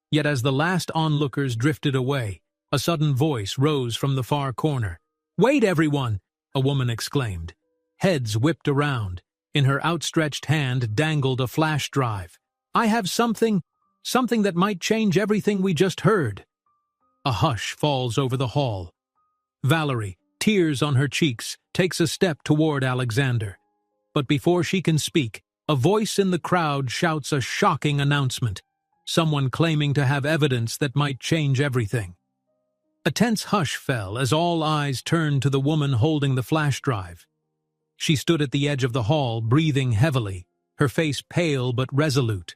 Yet as the last onlookers drifted away, a sudden voice rose from the far corner. "Wait, everyone!" a woman exclaimed. Heads whipped around. In her outstretched hand dangled a flash drive. "I have something that might change everything we just heard." A hush falls over the hall. Valerie, tears on her cheeks, takes a step toward Alexander. But before she can speak, a voice in the crowd shouts a shocking announcement. someone claiming to have evidence that might change everything. A tense hush fell as all eyes turned to the woman holding the flash drive. She stood at the edge of the hall, breathing heavily, her face pale but resolute.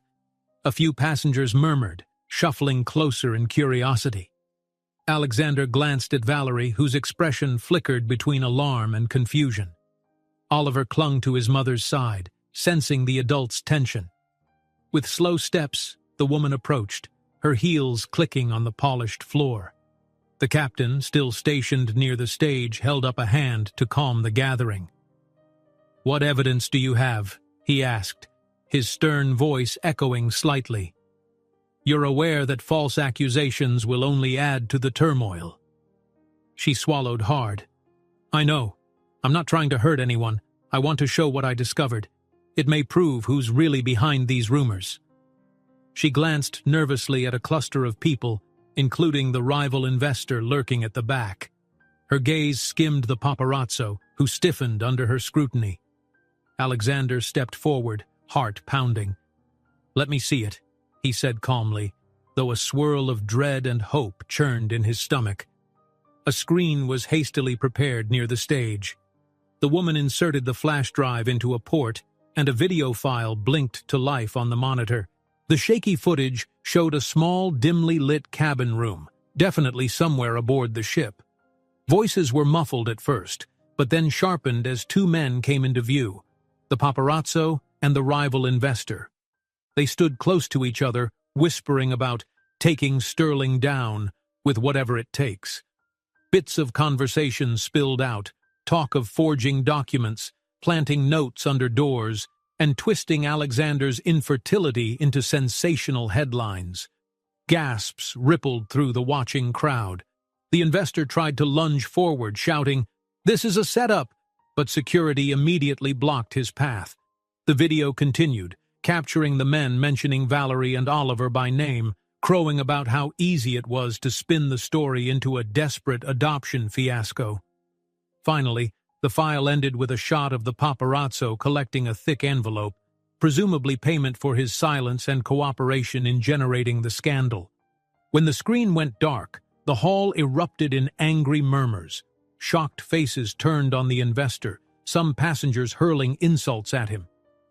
A few passengers murmured, shuffling closer in curiosity. Alexander glanced at Valerie, whose expression flickered between alarm and confusion. Oliver clung to his mother's side, sensing the adult's tension. With slow steps, the woman approached, her heels clicking on the polished floor. The captain, still stationed near the stage, held up a hand to calm the gathering. "What evidence do you have?" he asked, his stern voice echoing slightly. "You're aware that false accusations will only add to the turmoil." She swallowed hard. "I know. I'm not trying to hurt anyone. I want to show what I discovered. It may prove who's really behind these rumors." She glanced nervously at a cluster of people, including the rival investor lurking at the back. Her gaze skimmed the paparazzo, who stiffened under her scrutiny. Alexander stepped forward, heart pounding. "Let me see it," he said calmly, though a swirl of dread and hope churned in his stomach. A screen was hastily prepared near the stage. The woman inserted the flash drive into a port, and a video file blinked to life on the monitor. The shaky footage showed a small, dimly lit cabin room, definitely somewhere aboard the ship. Voices were muffled at first, but then sharpened as two men came into view, the paparazzo and the rival investor. They stood close to each other, whispering about taking Sterling down with whatever it takes. Bits of conversation spilled out, talk of forging documents, planting notes under doors, and twisting Alexander's infertility into sensational headlines. Gasps rippled through the watching crowd. The investor tried to lunge forward, shouting, "This is a setup!" but security immediately blocked his path. The video continued, capturing the men mentioning Valerie and Oliver by name, crowing about how easy it was to spin the story into a desperate adoption fiasco. Finally, the file ended with a shot of the paparazzo collecting a thick envelope, presumably payment for his silence and cooperation in generating the scandal. When the screen went dark, the hall erupted in angry murmurs. Shocked faces turned on the investor, some passengers hurling insults at him.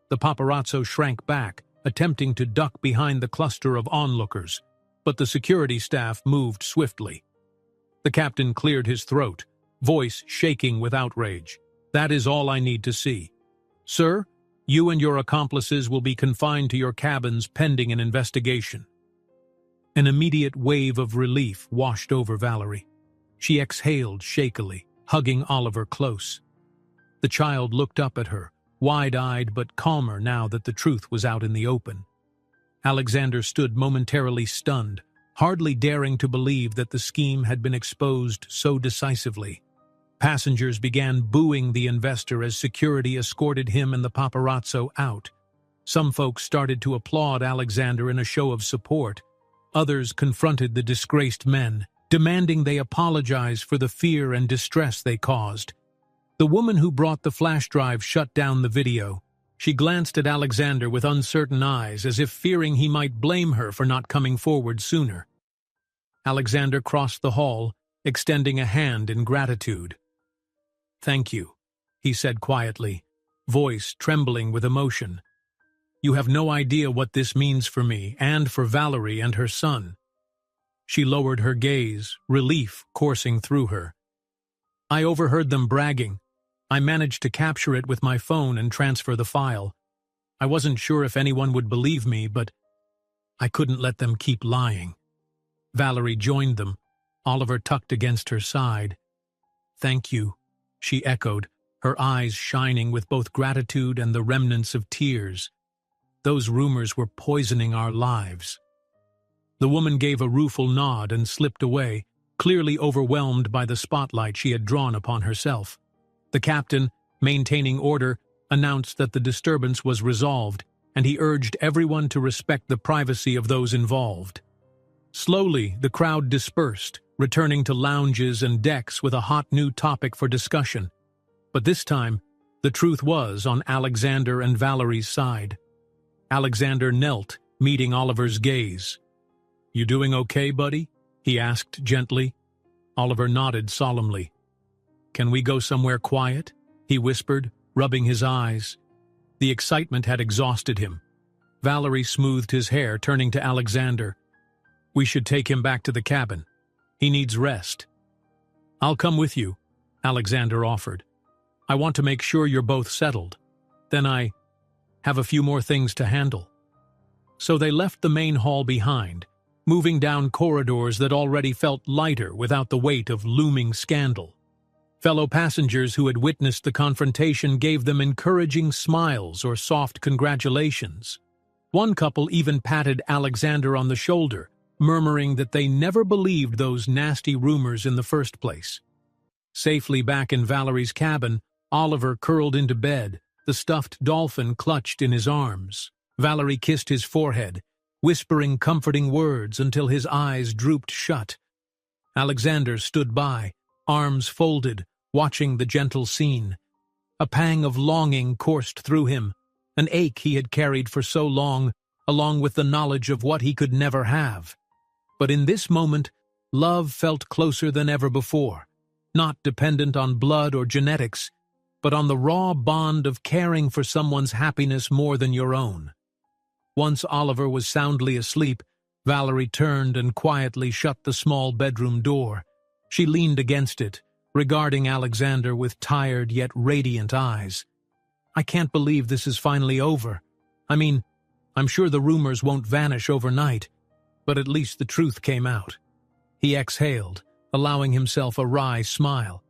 The paparazzo shrank back, attempting to duck behind the cluster of onlookers, but the security staff moved swiftly. The captain cleared his throat, voice shaking with outrage. "That is all I need to see. Sir, you and your accomplices will be confined to your cabins pending an investigation." An immediate wave of relief washed over Valerie. She exhaled shakily, hugging Oliver close. The child looked up at her, wide-eyed but calmer now that the truth was out in the open. Alexander stood momentarily stunned, hardly daring to believe that the scheme had been exposed so decisively. Passengers began booing the investor as security escorted him and the paparazzo out. Some folks started to applaud Alexander in a show of support. Others confronted the disgraced men, demanding they apologize for the fear and distress they caused. The woman who brought the flash drive shut down the video. She glanced at Alexander with uncertain eyes, as if fearing he might blame her for not coming forward sooner. Alexander crossed the hall, extending a hand in gratitude. "Thank you," he said quietly, voice trembling with emotion. "You have no idea what this means for me and for Valerie and her son." She lowered her gaze, relief coursing through her. "I overheard them bragging. I managed to capture it with my phone and transfer the file. I wasn't sure if anyone would believe me, but I couldn't let them keep lying." Valerie joined them, Oliver tucked against her side. "Thank you," she echoed, her eyes shining with both gratitude and the remnants of tears. "Those rumors were poisoning our lives." The woman gave a rueful nod and slipped away, clearly overwhelmed by the spotlight she had drawn upon herself. The captain, maintaining order, announced that the disturbance was resolved, and he urged everyone to respect the privacy of those involved. Slowly, the crowd dispersed, returning to lounges and decks with a hot new topic for discussion. But this time, the truth was on Alexander and Valerie's side. Alexander knelt, meeting Oliver's gaze. "You doing okay, buddy?" he asked gently. Oliver nodded solemnly. "Can we go somewhere quiet?" he whispered, rubbing his eyes. The excitement had exhausted him. Valerie smoothed his hair, turning to Alexander. "We should take him back to the cabin. He needs rest." "I'll come with you," Alexander offered. "I want to make sure you're both settled. Then I have a few more things to handle." So they left the main hall behind, moving down corridors that already felt lighter without the weight of looming scandal. Fellow passengers who had witnessed the confrontation gave them encouraging smiles or soft congratulations. One couple even patted Alexander on the shoulder, murmuring that they never believed those nasty rumors in the first place. Safely back in Valerie's cabin, Oliver curled into bed, the stuffed dolphin clutched in his arms. Valerie kissed his forehead, whispering comforting words until his eyes drooped shut. Alexander stood by, arms folded, watching the gentle scene. A pang of longing coursed through him, an ache he had carried for so long, along with the knowledge of what he could never have. But in this moment, love felt closer than ever before, not dependent on blood or genetics, but on the raw bond of caring for someone's happiness more than your own. Once Oliver was soundly asleep, Valerie turned and quietly shut the small bedroom door. She leaned against it, regarding Alexander with tired yet radiant eyes. "I can't believe this is finally over. I mean, I'm sure the rumors won't vanish overnight, but at least the truth came out." He exhaled, allowing himself a wry smile.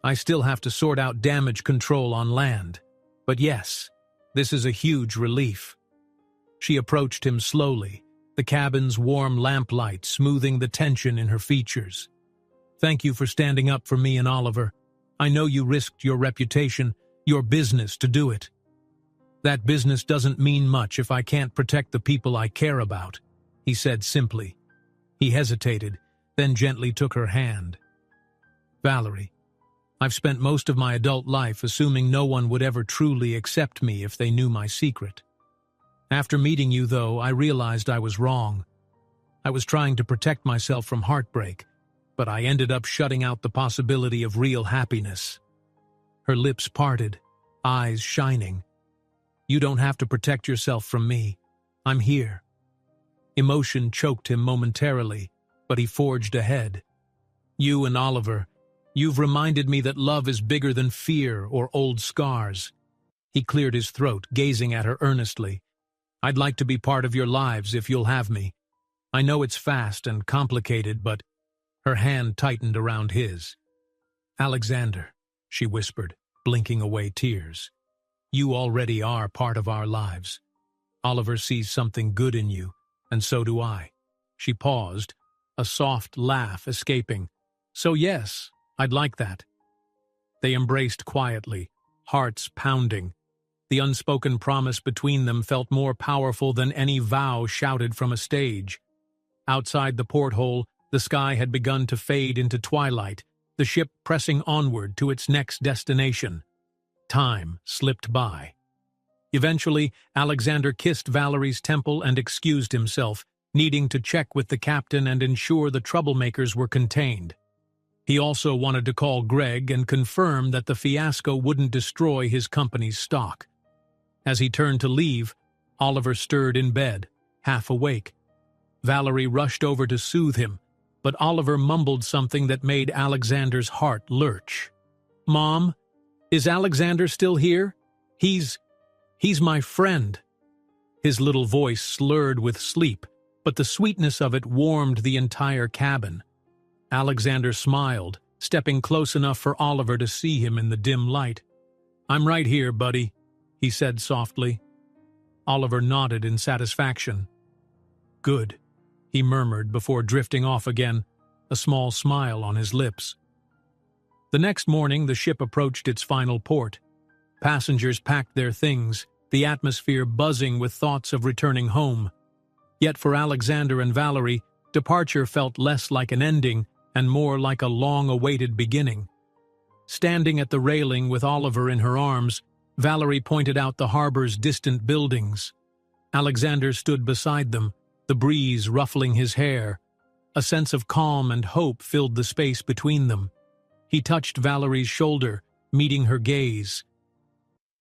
"I still have to sort out damage control on land. But yes, this is a huge relief." She approached him slowly, the cabin's warm lamplight smoothing the tension in her features. "Thank you for standing up for me and Oliver. I know you risked your reputation, your business to do it." "That business doesn't mean much if I can't protect the people I care about," he said simply. He hesitated, then gently took her hand. "Valerie, I've spent most of my adult life assuming no one would ever truly accept me if they knew my secret. After meeting you, though, I realized I was wrong. I was trying to protect myself from heartbreak, but I ended up shutting out the possibility of real happiness." Her lips parted, eyes shining. "You don't have to protect yourself from me. I'm here." Emotion choked him momentarily, but he forged ahead. "You and Oliver, you've reminded me that love is bigger than fear or old scars." He cleared his throat, gazing at her earnestly. "I'd like to be part of your lives if you'll have me. I know it's fast and complicated, but—" Her hand tightened around his. "Alexander," she whispered, blinking away tears. "You already are part of our lives. Oliver sees something good in you, and so do I." She paused, a soft laugh escaping. "So yes, I'd like that." They embraced quietly, hearts pounding. The unspoken promise between them felt more powerful than any vow shouted from a stage. Outside the porthole, the sky had begun to fade into twilight, the ship pressing onward to its next destination. Time slipped by. Eventually, Alexander kissed Valerie's temple and excused himself, needing to check with the captain and ensure the troublemakers were contained. He also wanted to call Greg and confirm that the fiasco wouldn't destroy his company's stock. As he turned to leave, Oliver stirred in bed, half awake. Valerie rushed over to soothe him, but Oliver mumbled something that made Alexander's heart lurch. "Mom, is Alexander still here? He's my friend." His little voice slurred with sleep, but the sweetness of it warmed the entire cabin. Alexander smiled, stepping close enough for Oliver to see him in the dim light. "I'm right here, buddy," he said softly. Oliver nodded in satisfaction. "Good," he murmured before drifting off again, a small smile on his lips. The next morning, the ship approached its final port. Passengers packed their things, the atmosphere buzzing with thoughts of returning home. Yet for Alexander and Valerie, departure felt less like an ending and more like a long-awaited beginning. Standing at the railing with Oliver in her arms, Valerie pointed out the harbor's distant buildings. Alexander stood beside them, the breeze ruffling his hair. A sense of calm and hope filled the space between them. He touched Valerie's shoulder, meeting her gaze.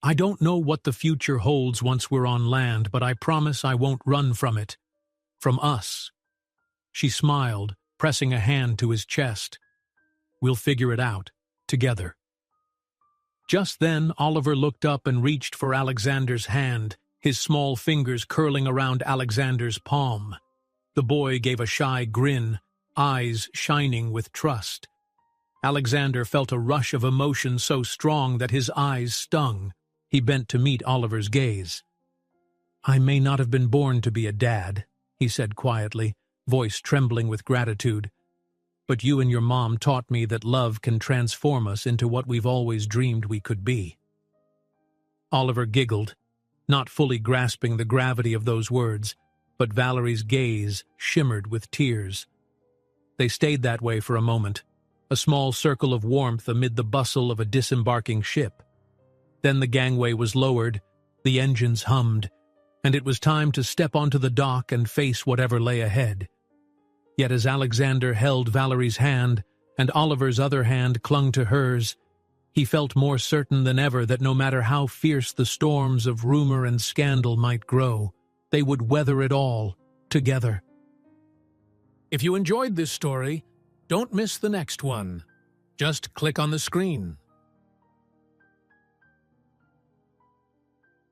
"I don't know what the future holds once we're on land, but I promise I won't run from it. From us." She smiled, pressing a hand to his chest. "We'll figure it out, together." Just then, Oliver looked up and reached for Alexander's hand, his small fingers curling around Alexander's palm. The boy gave a shy grin, eyes shining with trust. Alexander felt a rush of emotion so strong that his eyes stung. He bent to meet Oliver's gaze. "I may not have been born to be a dad," he said quietly, voice trembling with gratitude. "But you and your mom taught me that love can transform us into what we've always dreamed we could be." Oliver giggled, not fully grasping the gravity of those words, but Valerie's gaze shimmered with tears. They stayed that way for a moment, a small circle of warmth amid the bustle of a disembarking ship. Then the gangway was lowered, the engines hummed, and it was time to step onto the dock and face whatever lay ahead. Yet as Alexander held Valerie's hand and Oliver's other hand clung to hers, he felt more certain than ever that no matter how fierce the storms of rumor and scandal might grow, they would weather it all together. If you enjoyed this story, don't miss the next one. Just click on the screen